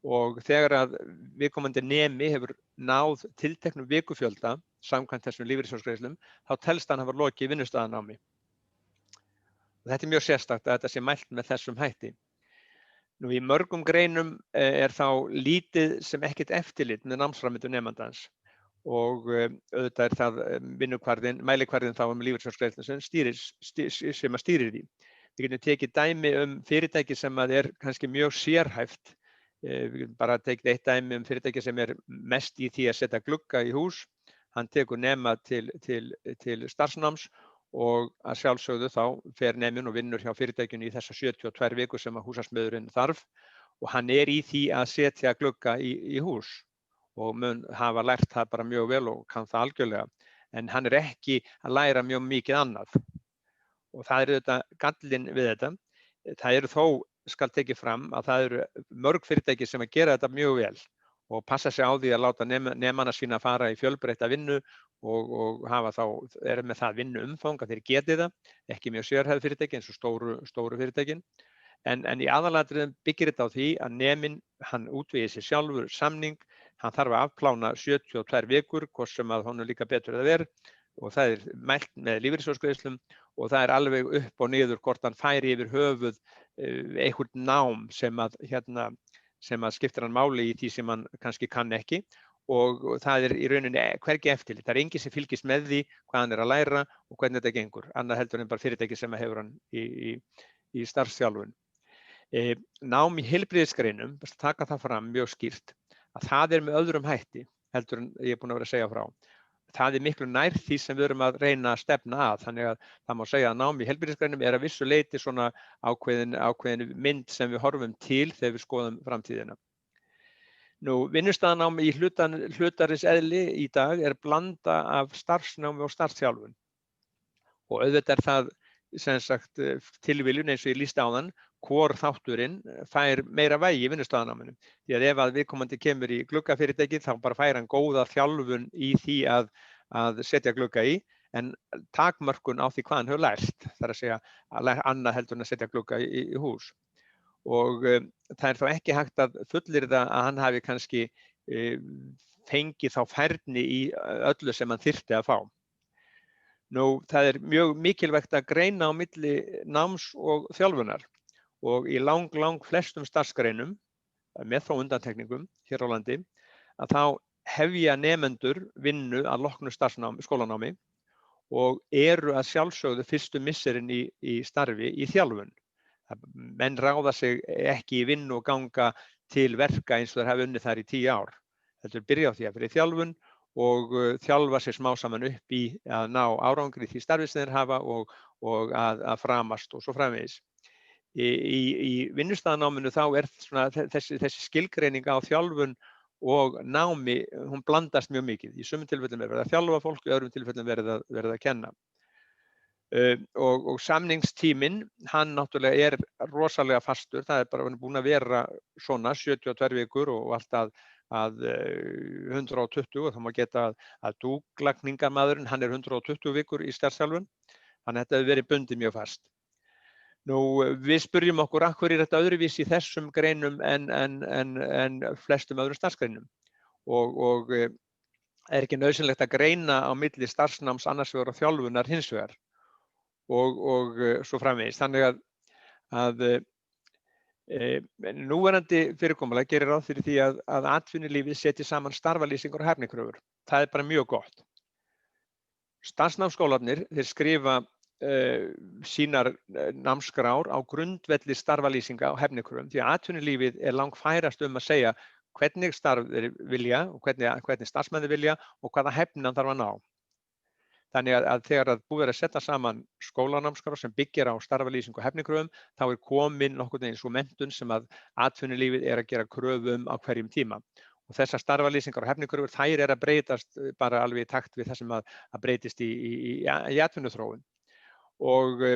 og þegar að viðkomandi nemi hefur náð tilteknum vikufjölda samkvæmt þessum lífeyrissjóðsgreiðslum, þá telst hann hafa lokið vinnustaðanámi. Þetta mjög sérstakt að þetta sé mælt með þessum hætti. Nú, í mörgum greinum þá lítið sem ekkert eftirlit með námsframvindu nemandans og auðvitað það mælikvarðinn þá lífeyrissjóðsgreiðslum sem að stýrir því. Við getum tekið dæmi fyrirtæki sem að kannski mjög sérhæft. Við getum bara tekið eitt dæmi fyrirtæki sem mest í því að setja glugga í hús. Hann tekur nema til starfsnáms og að sjálfsögðu þá fer neminn og vinnur hjá fyrirtækinu í þessa 72 vikur sem að húsasmiðurinn þarf og hann í því að setja glugga í hús og mun hafa lært það bara mjög vel og kann það algjörlega, en hann ekki að læra mjög mikið annað. Og það þetta gallinn við þetta. Það þó skal tekið fram að það eru mörg fyrirtæki sem að gera þetta mjög vel og passa sig á því að láta nemana sína fara í fjölbreytta vinnu og hafa er með það vinnu umfang að þeir geti það, ekki mjög sérhæfð fyrirtæki eins og stóru fyrirtækin. En í aðalatriðum byggir þetta á því að neminn, hann útvegir sér sjálfur samning, hann þarf að afplána 72 vikur, hvort sem að honum líka betur eða verð, og það er mælt með lífeyrissjóðsgreiðslum og það er alveg upp og niður hvort hann færi yfir höfuð einhvern nám sem að skiptir hann máli í því sem hann kannski kann ekki, og það er í rauninni hvergi eftirlit. Það er enginn sem fylgist með því hvað hann er að læra og hvernig þetta gengur, annað heldur en bara fyrirtæki sem hefur hann í starfsþjálfun. Nám í heilbrigðisgreinum, taka það fram mjög skýrt, að það er með öðrum hætti heldur en ég er búinn að vera að segja frá. Það er miklu nær því sem við erum að reyna að stefna að, þannig að það má segja að nám í heilbrigðisgreinum er að vissu leyti svona ákveðin mynd sem við horfum til þegar við skoðum framtíðina. Vinnustaðanám í hlutarins eðli í dag er blanda af starfsnámi og starfsþjálfun, og auðvitað er það sem sagt tilviljun eins og ég lýsti áðan, hvor þátturinn fær meira vægi í vinnustaðanáminu. Því að ef að viðkomandi kemur í gluggafyrirtæki þá bara fær hann góða þjálfun í því að setja glugga í, en takmörkun á því hvað hann hefur lært, það er að segja annað heldur en að setja glugga í hús. Og það er þá ekki hægt að fullyrða að hann hafi kannski fengið þá færni í öllu sem hann þyrfti að fá. Það er mjög mikilvægt að greina á milli náms og þjálfunar, og í lang flestum starfsgreinum, með þó undantekningum hér á landi, að þá hefja nemendur vinnu að loknu skólanámi og eru að sjálfsögðu fyrstu misserin í starfi í þjálfun. Menn ráða sig ekki í vinnu og ganga til verka eins og þeir hafa unnið þar í 10 ár. Þetta byrja á því að fyrir þjálfun og þjálfa sér smá saman upp í að ná árangri í því starfi sem þeir hafa og að framast og svo framvegis. Í vinnustaðanáminu þá er svona þessi skilgreining á þjálfun og námi, hún blandast mjög mikið. Í sumum tilfellum er verið að þjálfa fólk, í öðrum tilfellum verið að kenna. Og samningstíminn, hann náttúrulega er rosalega fastur, það er bara búin að vera svona 72 vikur og allt að 120, og þá má geta að dúglagningarmaðurinn, hann er 120 vikur í starfsþjálfun, þannig að þetta hefur verið bundið mjög fast. Við spurjum okkur af hverju er þetta öðruvísi í þessum greinum en flestum öðrum starfsgreinum, og er ekki nauðsynlegt að greina á milli starfsnáms annars vegar og þjálfunar hins vegar og svo framvegis. Þannig að núverandi fyrirkomulag gerir ráð fyrir því að atvinnulífið setji saman starfalýsingar og hæfnikröfur. Það er bara mjög gott. Starfsnámsskólarnir, þeir skrifa sínar námskrár á grundvelli starfalýsinga og hæfnikröfum, því að atvinnulífið er langfærast að segja hvernig starf þeir vilja og hvernig starfsmenn þeir vilja og hvaða hæfni hann þarf að ná. Þannig að þegar búið er að setja saman skólanámskrár sem byggir á starfalýsingu og hæfnikröfum, þá er komin nokkurn veginn svo menntun sem að atvinnulífið er að gera kröfum á hverjum tíma. Og þessar starfalýsingar og hæfnikröfur, þær er að breytast bara alveg í takt við það sem að breytist í atvinnuþróun. Og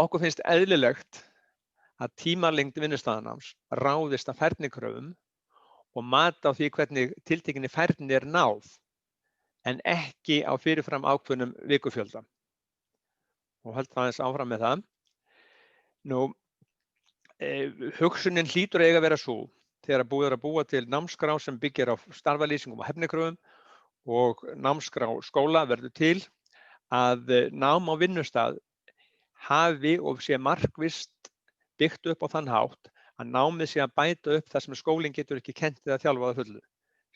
okkur finnst eðlilegt að tímalengd vinnustaðanáms ráðist af færnikröfum og mat á því hvernig tiltekinni færni er náð, en ekki á fyrirfram ákveðnum vikufjölda. Og höldum aðeins áfram með það. Hugsunin hlýtur að eiga að vera svo, þegar búið er að búa til námskrá sem byggir á starfalýsingum og hæfnikröfum og námskrá skóla verður til, að nám á vinnustað hafi og sé markvisst byggt upp á þann hátt að námið sé að bæta upp það sem skólinn getur ekki kennt eða þjálfað að fullu.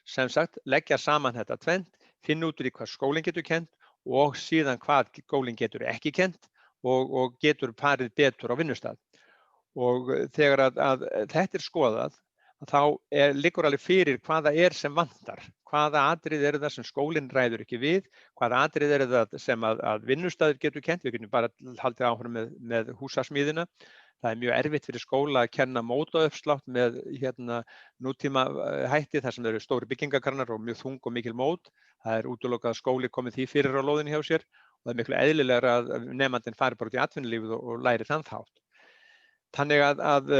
Sem sagt, leggja saman þetta tvennt, finna út úr hvað skólinn getur kennt og síðan hvað skólinn getur ekki kennt og getur farið betur á vinnustað. Og þegar að þetta er skoðað, þá liggur alveg fyrir hvaða er sem vantar, hvaða atriði eru það sem skólinn ræður ekki við, hvaða atriði eru það sem að vinnustaður getur kennt. Við getum bara haldið áfram með húsasmíðina. Það er mjög erfitt fyrir skóla að kenna mótauppslátt með nútíma hætti þar sem eru stóri byggingakranar og mjög þung og mikil mót. Það er útilokað að skóli komið því fyrir á lóðinni hjá sér og það er miklu eðlilegra að nemandinn fari bara út í atvinnulífið og læri þann þátt. Þannig að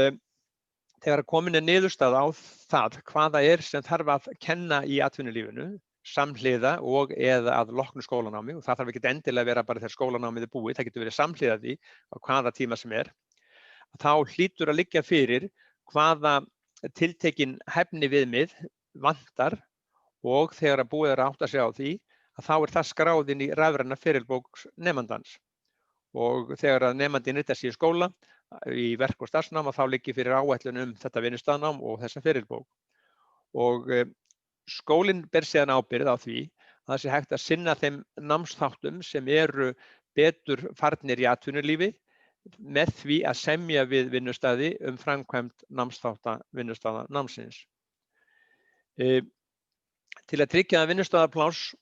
þegar komin niðurstaða á það hvaða sem þarf að kenna í atvinnulífinu, samhliða og eða að loknu skólanámi, og það þarf ekki endilega að vera bara þegar skólanámið búið, það getur verið samhliða því á hvaða tíma sem þá hlýtur að liggja fyrir hvaða tiltekin hæfni viðmið vantar og þegar að búið að átta sig á því að þá það skráð inn í rafræna ferilbók nemandans. Og þegar að nemandinn ritar sig í skóla, í verk- og starfsnáma, þá liggi fyrir áætlun þetta vinnustaðnám og þessa ferilbók. Og skólinn ber síðan ábyrgð á því að það sé hægt að sinna þeim námsþáttum sem eru betur farnir í atvinnulífi með því að semja við vinnustaði framkvæmd námsþátta vinnustaða námsins. Til að tryggja að vinnustaðapláss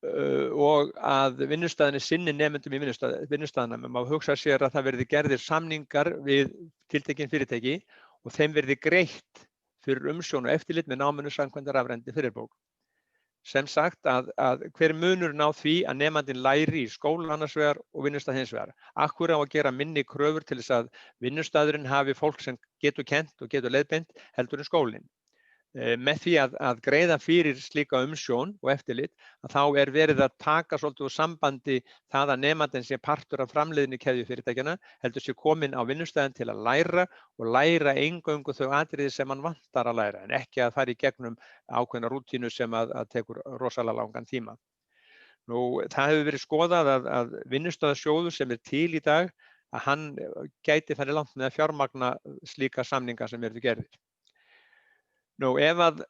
og að vinnustaðinni sinni nemendum í vinnustaðnum má hugsa sér að það verði gerðir samningar við tiltekin fyrirtæki og þeim verði greitt fyrir umsjón og eftirlit með náminu samkvæmt rafrænni fyrirbók. Sem sagt að hver munurinn á því að nemandinn læri í skóla annars vegar og vinnustað hins vegar. Akkur á að gera minni kröfur til þess að vinnustaðurinn hafi fólk sem getur kennt og getur leiðbeint heldur en skólinn. Með því að greiða fyrir slíka umsjón og eftirlit að þá verið að taka svolítið úr sambandi það að nemandinn sé partur af framleiðni keðju fyrirtækjanna heldur sé komin á vinnustæðin til að læra og læra eingöngu þau atriði sem hann vantar að læra en ekki að fara í gegnum ákveðna rútínu sem að tekur rosalega langan tíma. Það hefur verið skoðað að vinnustöðasjóður sem til í dag að hann gæti farið langt með að fjármagna slíka samninga sem eru gerðir. Ef að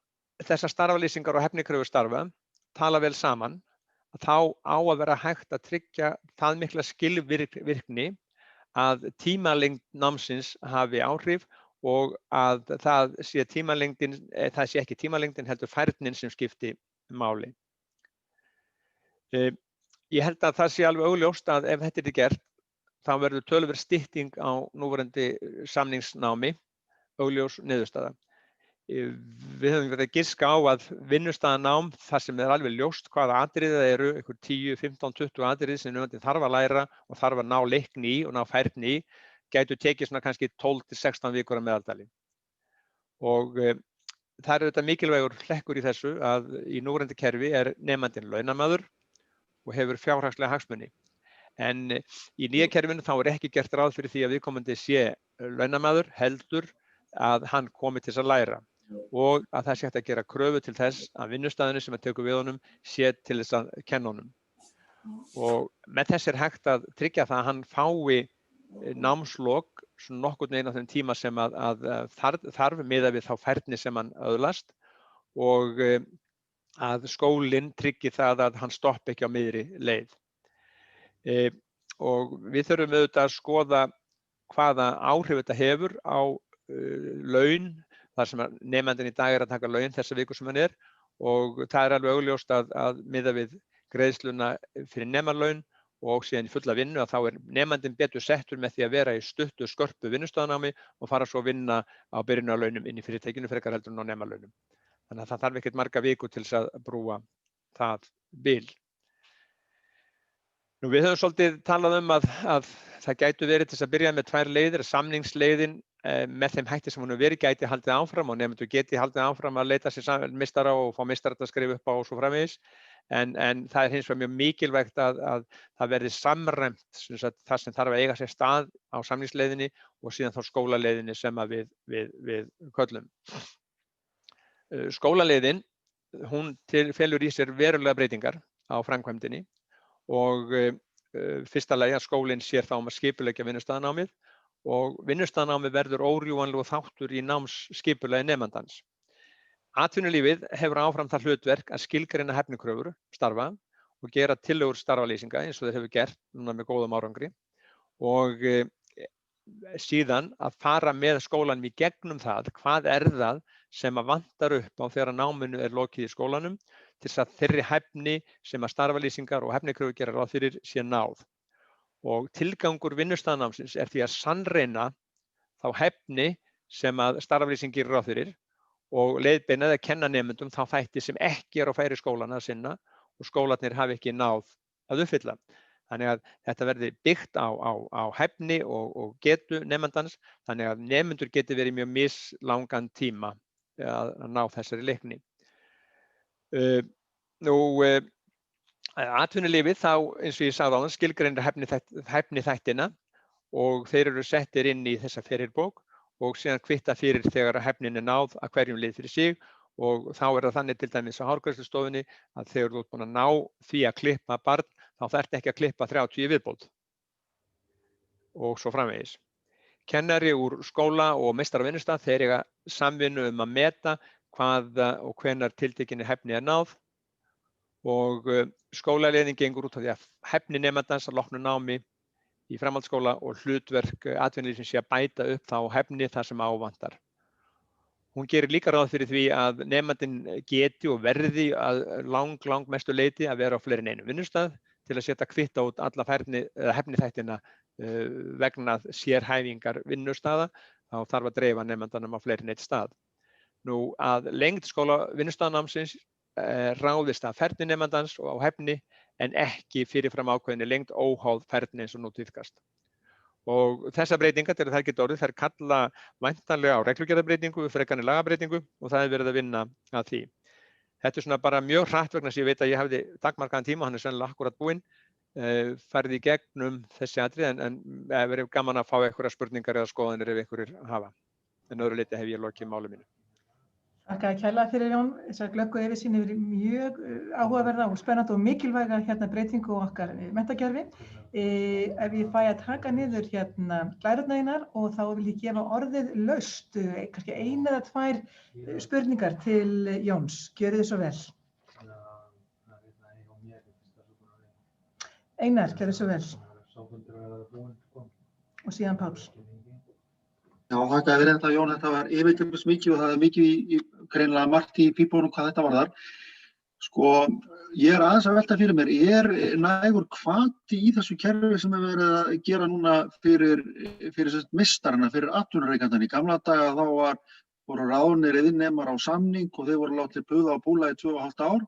þessar starfalýsingar og hæfnikröfur starfa tala vel saman, þá á að vera hægt að tryggja það mikla skilvirkni að tímalengd námsins hafi áhrif og að það sé ekki tímalengdin heldur færnin sem skipti máli. Ég held að það sé alveg augljóst að ef þetta gert, þá verður töluverð stytting á núverandi samningsnámi, augljós niðurstaða. Við höfum verið að giska á að vinnustaðanám þar sem alveg ljóst hvaða atriði það eru, einhver 10, 15, 20 atriði sem nemandinn þarf að læra og þarf að ná leikni í og ná færni í, gætu tekið svona kannski 12 til 16 vikur að meðaldali. Og það er þetta mikilvægur hlekkur í þessu að í núverandi kerfi nemandinn launamaður og hefur fjárhagslega hagsmuni. En í nýja kerfinu þá ekki gert ráð fyrir því að viðkomandi sé launamaður heldur að hann komi til þess að læra. Og að það sé hægt að gera kröfu til þess að vinnustaðinu sem að tekur við honum sé til þess að kenna honum. Og með þess hægt að tryggja það að hann fái námslok nokkurn veginn á þeim tíma sem að þarf miðað við þá færni sem hann öðlast og að skólinn tryggi það að hann stoppi ekki á miðri leið. Og við þurfum auðvitað að skoða hvaða áhrif þetta hefur á laun, þar sem nemandinn í dag að taka laun þessa viku sem hann og það alveg augljóst að miða við greiðsluna fyrir nemarlaun og síðan í fulla vinnu að þá nemandinn betur settur með því að vera í stuttu skörpu vinnustaðanámi og fara svo að vinna á byrjunarlaunum inn í fyrirtækinu frekar heldur en á nemarlaunum. Þannig að það þarf ekkert marga viku til þess að brúa það bil. Við höfum svolítið talað að það gætu verið til þess að byrja með tvær leiðir, samningsleiðin með þeim hætti sem hún hefur verið gæti haldið áfram og nemendur geti haldið áfram að leita sér meistara og fá meistara að skrifa upp á og svo framvegis. En það hins vegar mjög mikilvægt að það verði samræmt það sem þarf að eiga sér stað á samningsleiðinni og síðan þá skólaleiðinni sem við köllum. Skólaleiðin, hún felur í sér verulega breytingar á framkvæmdinni og fyrsta lagi að skólinn sér þá að skipuleggja vinnustaðanámið og vinnustaðanámið verður órjúfanlegur þáttur í námsskipulagi nemandans. Atvinnulífið hefur áfram það hlutverk að skilgreina hæfnikröfur starfa og gera tillögur starfalýsinga eins og þeir hefur gert núna með góðum árangri og síðan að fara með skólanum í gegnum það hvað það sem að vantar upp á þegar náminu lokið í skólanum til þess að þeirri hæfni sem að starfalýsingar og hæfnikröfur gera ráð fyrir sé náð. Og tilgangur vinnustaðanámsins því að sannreyna þá hæfni sem að starfalýsing gerir ráð fyrir og leiðbeina eða kenna nemendum þá þætti sem ekki á færi skólana að sinna og skólarnir hafi ekki náð að uppfylla. Þannig að þetta verði byggt á hæfni og getu nemandans, þannig að nemendur geti verið mjög mislangan tíma að ná þessari leikni. Atvinnulífið þá, eins og ég sagði áðan, skilgreinir hæfniþættina og þeir eru settir inn í þessa ferilbók og síðan kvitta fyrir þegar hæfnin náð að hverjum lið fyrir sig, og þá það þannig til dæmis á hárgreiðslustofunni að þegar þú ert búin að ná því að klippa barn, þá þarft ekki að klippa 30 í viðbót og svo framvegis. Kennari úr skóla og meistara vinnustað, þeir eiga samvinnu að meta hvað og hvenær tiltekinni hæfni náð, og skólaleiðin gengur út á því að hæfni nemandans að loknu námi í framhaldsskóla og hlutverk atvinnulífsins sé að bæta upp þá hæfni þar sem ávantar. Hún gerir líka ráð fyrir því að nemandinn geti og verði að langmestu leyti að vera á fleiri en einum vinnustað til að setja kvitta út alla hæfniþættina vegna sérhæfingar vinnustaða, þá þarf að dreifa nemandanum á fleiri en einn stað. Að lengd vinnustaðanámsins ráðist af ferli nemandans og á hæfni en ekki fyrirfram ákveðinni lengd óháð ferli eins og nú tíðkast. Og þessar breytingar, þegar þær geta orðið, þær kalla væntanlega á reglugerðarbreytingu, frekar en lagabreytingu, og það verið að vinna að því. Þetta svona bara mjög hratt vegna þess að ég veit að ég hafði takmarkaðan tíma, hann sennilega akkurat búinn, farið í gegnum þessi atriði, en verið gaman að fá einhverjar spurningar eða skoðanir ef einhverjir hafa. En öðru leyti hef ég lokið máli mínu. Þakka kærlega fyrir, Jón, þessar glöggu yfirsýn yfir mjög áhugaverða og spennandi og mikilvæga breytingu á okkar menntakerfi. Ef ég fæ að taka niður glærurnar og þá vil ég gefa orðið laust, kannski ein eða tvær spurningar til Jóns. Gjörið þið svo vel. Einar, gjörið svo vel. Og síðan Páll. Já, þakka fyrir þetta, Jón. Þetta var yfirgripsmikið mikið og það mikið greinilega margt í pípunum hvað þetta varðar. Sko, ég aðeins að velta fyrir mér, nægur hvati í þessu kerfi sem verið að gera núna fyrir meistarana, fyrir atvinnurekendur? Í gamla daga þá voru ráðnir iðnnemar á samning og þeir voru látið buða á búla í 2,5 ár.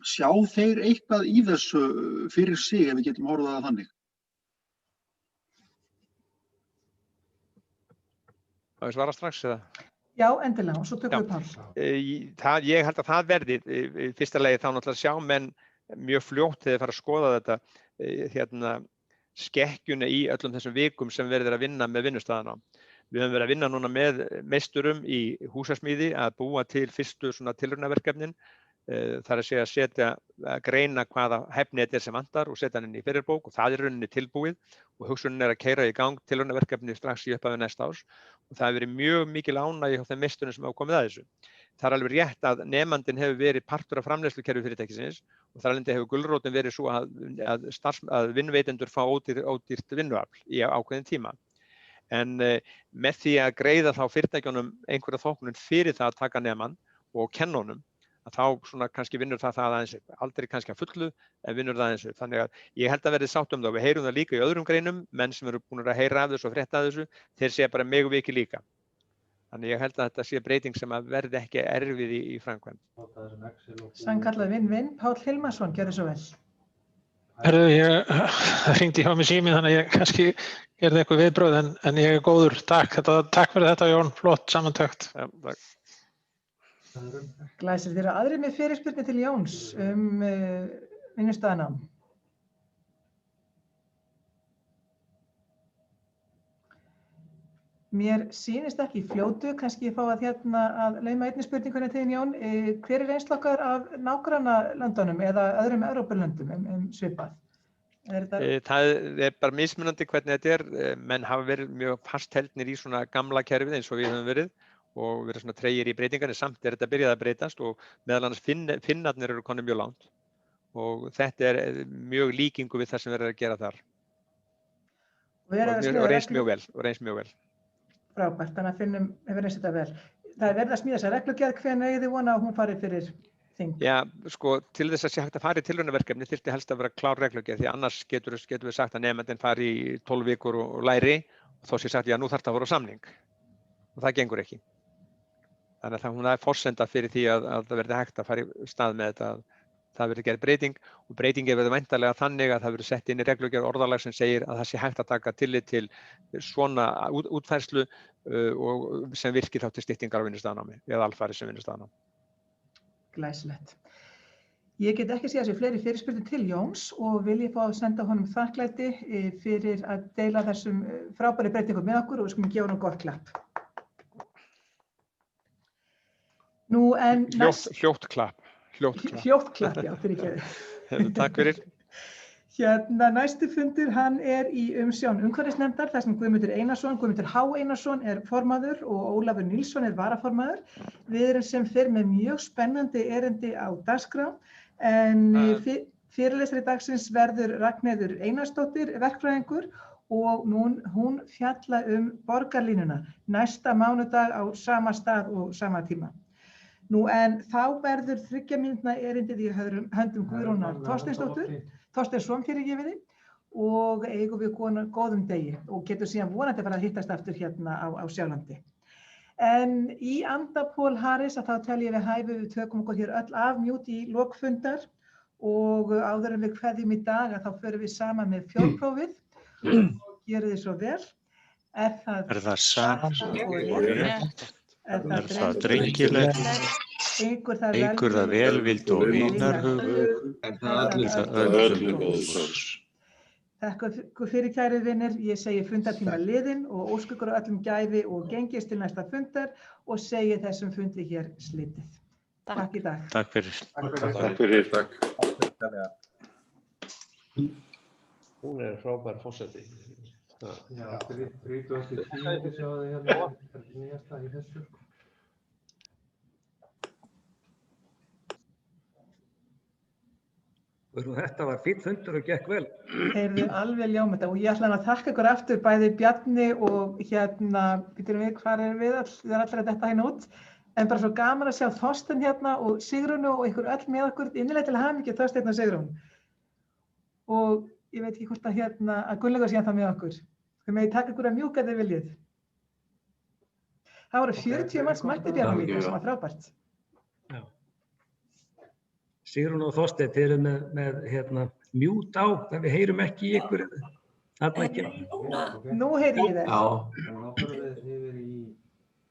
Sjá þeir eitthvað í þessu fyrir sig ef við getum horfað að þannig? Það er svara strax eða? Já, endilega, og svo tökum við Páll. Ég held að það verði í fyrsta lagi þá náttúrulega sjá menn mjög fljótt þegar þeir fara að skoða þetta skekkjuna í öllum þessum vikum sem verið að vinna með vinnustaðana. Við höfum verið að vinna núna með meisturum í húsasmíði að búa til fyrstu svona tilraunaverkefnin. Það er að segja að greina hvaða hæfni þetta sem vantar og setja hann inn í fyrirbók, og það rauninni tilbúið og hugsunin að keyra í gang tilraunaverkefni strax í upphafi næsta árs, og það hefur verið mjög mikil ánægja hjá þeim meisturinn sem hafa komið að þessu. Það er alveg rétt að nemandinn hefur verið partur af framleiðslukerfi fyrirtækisins og þar alveg hefur gulrótin verið svo að vinnuveitendur fá ódýrt vinnuafl í ákveðin tíma. En með því að greiða þá fyrirtækjunum einhverja þóknun fyrir það að taka nemann og kenna honum, að þá svona kannski vinnur það aðeins upp. Aldrei kannski að fullu, en vinnur það aðeins upp. Þannig að ég held að verði sátt það. Við heyrum það líka í öðrum greinum, menn sem eru búin að heyra af þessu og frétta af þessu, þeir sé bara mjög vikið líka. Þannig ég held að þetta sé breyting sem að verði ekki erfið í framkvæmd. Sannkallað vinn-vinn. Páll Hilmarsson, gjörðu svo vel. Herðu, ég hringdi hjá mig síminn, þannig að ég kannski gerði eitthvað viðbrögð, en ég er góður. Takk fyrir þetta, Jón. Flott samantekt. Ja, takk. Glæsir, þeir eru aðrir með fyrirspurni til Jóns vinnustaðanám. Mér sýnist ekki í fljótu, kannski ég fá að lauma einni spurningunni til Jón. Hver er reynsla okkar af nágrannalöndunum eða öðrum Evrópulöndum svipað? Það er bara mismunandi hvernig þetta er. Menn hafa verið mjög fastheldnir í svona gamla kerfið eins og við höfum verið og verið svona tregir í breytingarnir. Samt er þetta byrjað að breytast og meðal annars Finnarnir eru konur mjög langt og þetta er mjög líkingu við það sem verið að gera þar. Og reynst mjög vel. Frábært, þannig að Finnum hefur reynst þetta vel. Það er verið að smíða sér reglugerð, hvenær eigið þið vona að hún fari fyrir þing? Já, sko, til þess að sé hægt að fara í tilraunaverkefni þyrfti helst að vera klár reglugerð, því annars getur við sagt að nemandinn fari í 12 vikur og læri og þá sé sagt, já, nú þarf það að fara á samning. Og það gengur ekki. Þannig að hún er forsenda fyrir því að það verði hægt að fara í stað með þetta það verður gerð breyting og breytingin verður væntanlega þannig að það verður sett inn í reglugerð orðalag sem segir að það sé hægt að taka tillit til svona útfærslu og sem virkir þá til styttingar á vinnustaðanámi eða alfarið sem vinnustaðanám. Glæsilegt. Ég get ekki séð sér fleiri fyrirspurnir til Jóns og vil ég fá að senda honum þakklæti fyrir að deila þessum frábæri breytingum með okkur og við skulum gefa honum gott klapp. Nú en Hljótt klapp, já, fyrirgefðu. Takk fyrir. Hérna, næsti fundur, hann í umsjón umhverfisnefndar, þar sem Guðmundur H. Einarsson formaður og Ólafur Nílsson varaformaður. Við erum sem fyrr með mjög spennandi erindi á dagskrá, en fyrirlesari dagsins verður Ragnheiður Einarsdóttir, verkfræðingur, og hún fjalla borgarlínuna næsta mánudag á sama stað og sama tíma. Nú en þá verður 3 mínútna erindið í höndum Guðrúnar Þorsteinsson fyrirgefiði og eigum við góðum degi og getum síðan vonandi að fara að hittast aftur hérna á Sjálandi. En í anda Paul Harris þá tel ég við hæfi við tökum okkur hér öll af mjút í lokfundar og áður en við kveðjum í dag að þá förum við saman með fjórprófið og gerum þið svo vel. Er það satt og rétt? Er það drengilegt? Eykur það velvild og vinarhugur? Er það öllum góðs? Takk fyrir kæru vinir, ég segi fundartíma liðinn og óska ykkur öllum gæfi og gengist til næsta fundar og segi þessum fundi hér slitið. Takk í dag. Takk fyrir. Takk fyrir. Hún frábær forseti. Já, 30. sjáðu hérna, nýjasta í þessu. Þetta var fínn fundur og gekk vel. Heyrðu alveg ljómþetta og ég ætla að þakka ykkur aftur bæði Bjarni og hérna, býtum við hvar við öll, við allir að detta hérna út. En bara svo gaman að sjá Þorstein hérna og Sigrúnu og ykkur öll með okkur, innilega til hamingju Þorsteinn og Sigrún. Og ég veit ekki hvort að að Gunnlaugur sé það með okkur. Þau megi taka ykkur að mjúka þeir viljið. Það voru 40 manns mætti Bjarni líka sem var frábært. Já. Sigrún og Þorsteinn, þeir eru með mjút á, þegar við heyrum ekki í ykkur. Nú heyri ég þeir.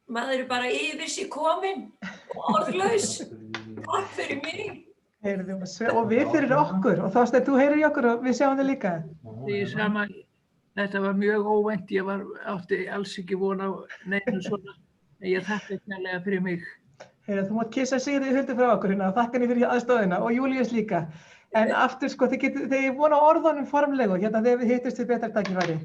Maður bara yfir sig kominn og orðlaus. Takk fyrir mig. Heyrðu, og við fyrir okkur. Og Þorsteinn, þú heyrir í okkur og við sjáum þig líka. Þetta var mjög óvænt, ég átti alls ekki von á neinu svona, en ég þakka kærlega fyrir mig. Heyrðu, þú mátt kissa Sigríði Huldu frá okkur hérna og þakka henni fyrir aðstoðina og Júlíus líka. En aftur þið vona orðunum formlegu, hérna þegar við hittust við betra tækifæri.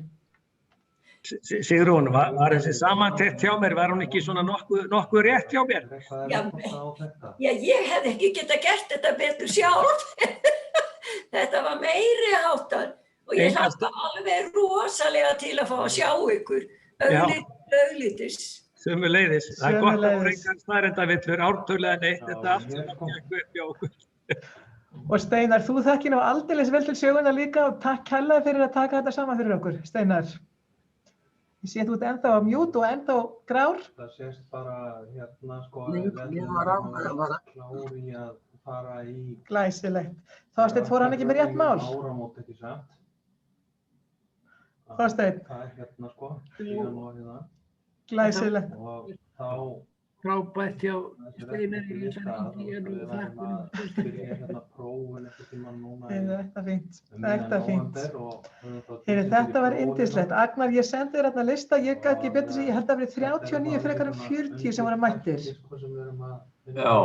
Sigrún, var þessi samantekt hjá mér, var hún ekki svona nokkuð rétt hjá mér? Já, ég hefði ekki getað gert þetta betur sjálf. Þetta var meiri háttar. Og ég hlakka alveg rosalega til að fá að sjá ykkur, auglítis. Sömuleiðis, það gott að voru engan staðreyndavillur, ártölulega neitt, þetta allt sem gekk upp hjá okkur. Og Steinar, þú þekkir nú aldeilis vel til söguna líka og takk kærlega fyrir að taka þetta saman fyrir okkur, Steinar. Ég sé þú ert ennþá á mjút og ennþá grár. Það sést bara hérna ég var klár í að fara í... Glæsilegt. Þorsteinn, fór hann ekki með rétt mál? Áramót, ekki satt? Þorsteinn. Það hérna síðan og hérna. Glæsilegt. Og þá... Frábært hjá Steinari, ég nú þakkunum. Fyrir hérna prófun eftir tímann núna. Þetta er fínt. Þetta er fínt. Þetta var yndislegt. Agnar, ég sendi þér hérna lista, ég gat ekki betur sig, ég held að það verið 39 frekar en 40 sem voru mættir. Já.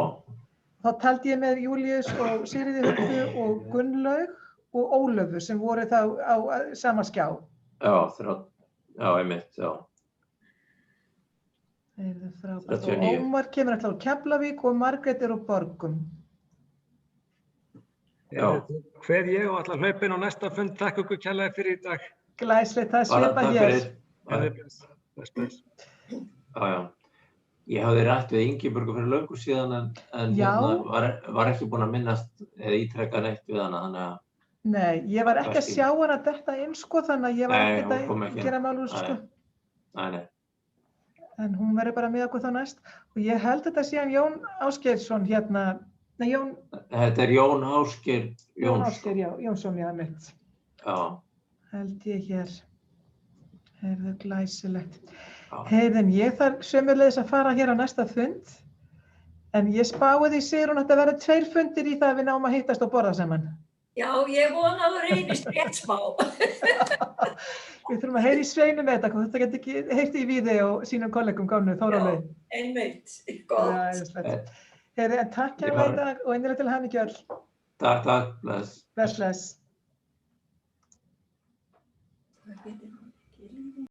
Þá taldi ég með Júlíus og Sigríði Huldu og Gunnlaug og Ólöfu sem voru þá á sama skjá. Já, einmitt, já. Og Ómar kemur alltaf á Keflavík og Margrét á Borgum. Hver ég og allar hlaupin á næsta fund, takk ykkur kærlega fyrir í dag. Glæslegt, það svipað hér. Já. Ég hafði rætt við Ingibjörgu fyrir löngu síðan en var ekki búin að minnast eða ítrekka neitt við hana, þannig að... Nei, ég var ekki að sjá hana detta inn, sko, þannig að ég var ekki að gera mál úr, sko. Nei. En hún verður bara með okkur þá næst. Og ég held þetta síðan Jón Ásgeirsson hérna Nei, Jón. Þetta er Jón Ásgeir Jón Ásgeir, já, Jónsson, já, mitt. Já. Held ég hér. Heyrðu, glæsilegt. Heyrðin, ég þarf sömuleiðis að fara hér á næsta fund, en ég spái því, Sigrún, að þetta verði 2 fundir í það að við náum að hittast og borða saman. Já, ég vona að það reynist rétt smá. Við þurfum að heyra í Sveinu með þetta, þetta getur ekki heyrt í Víði og sínum kollegum gánu, Þórólfi. Já, einmitt, gott. Heyrðu, en takk hérna í dag og innilega til hamingju öll. Takk, bless. Bless.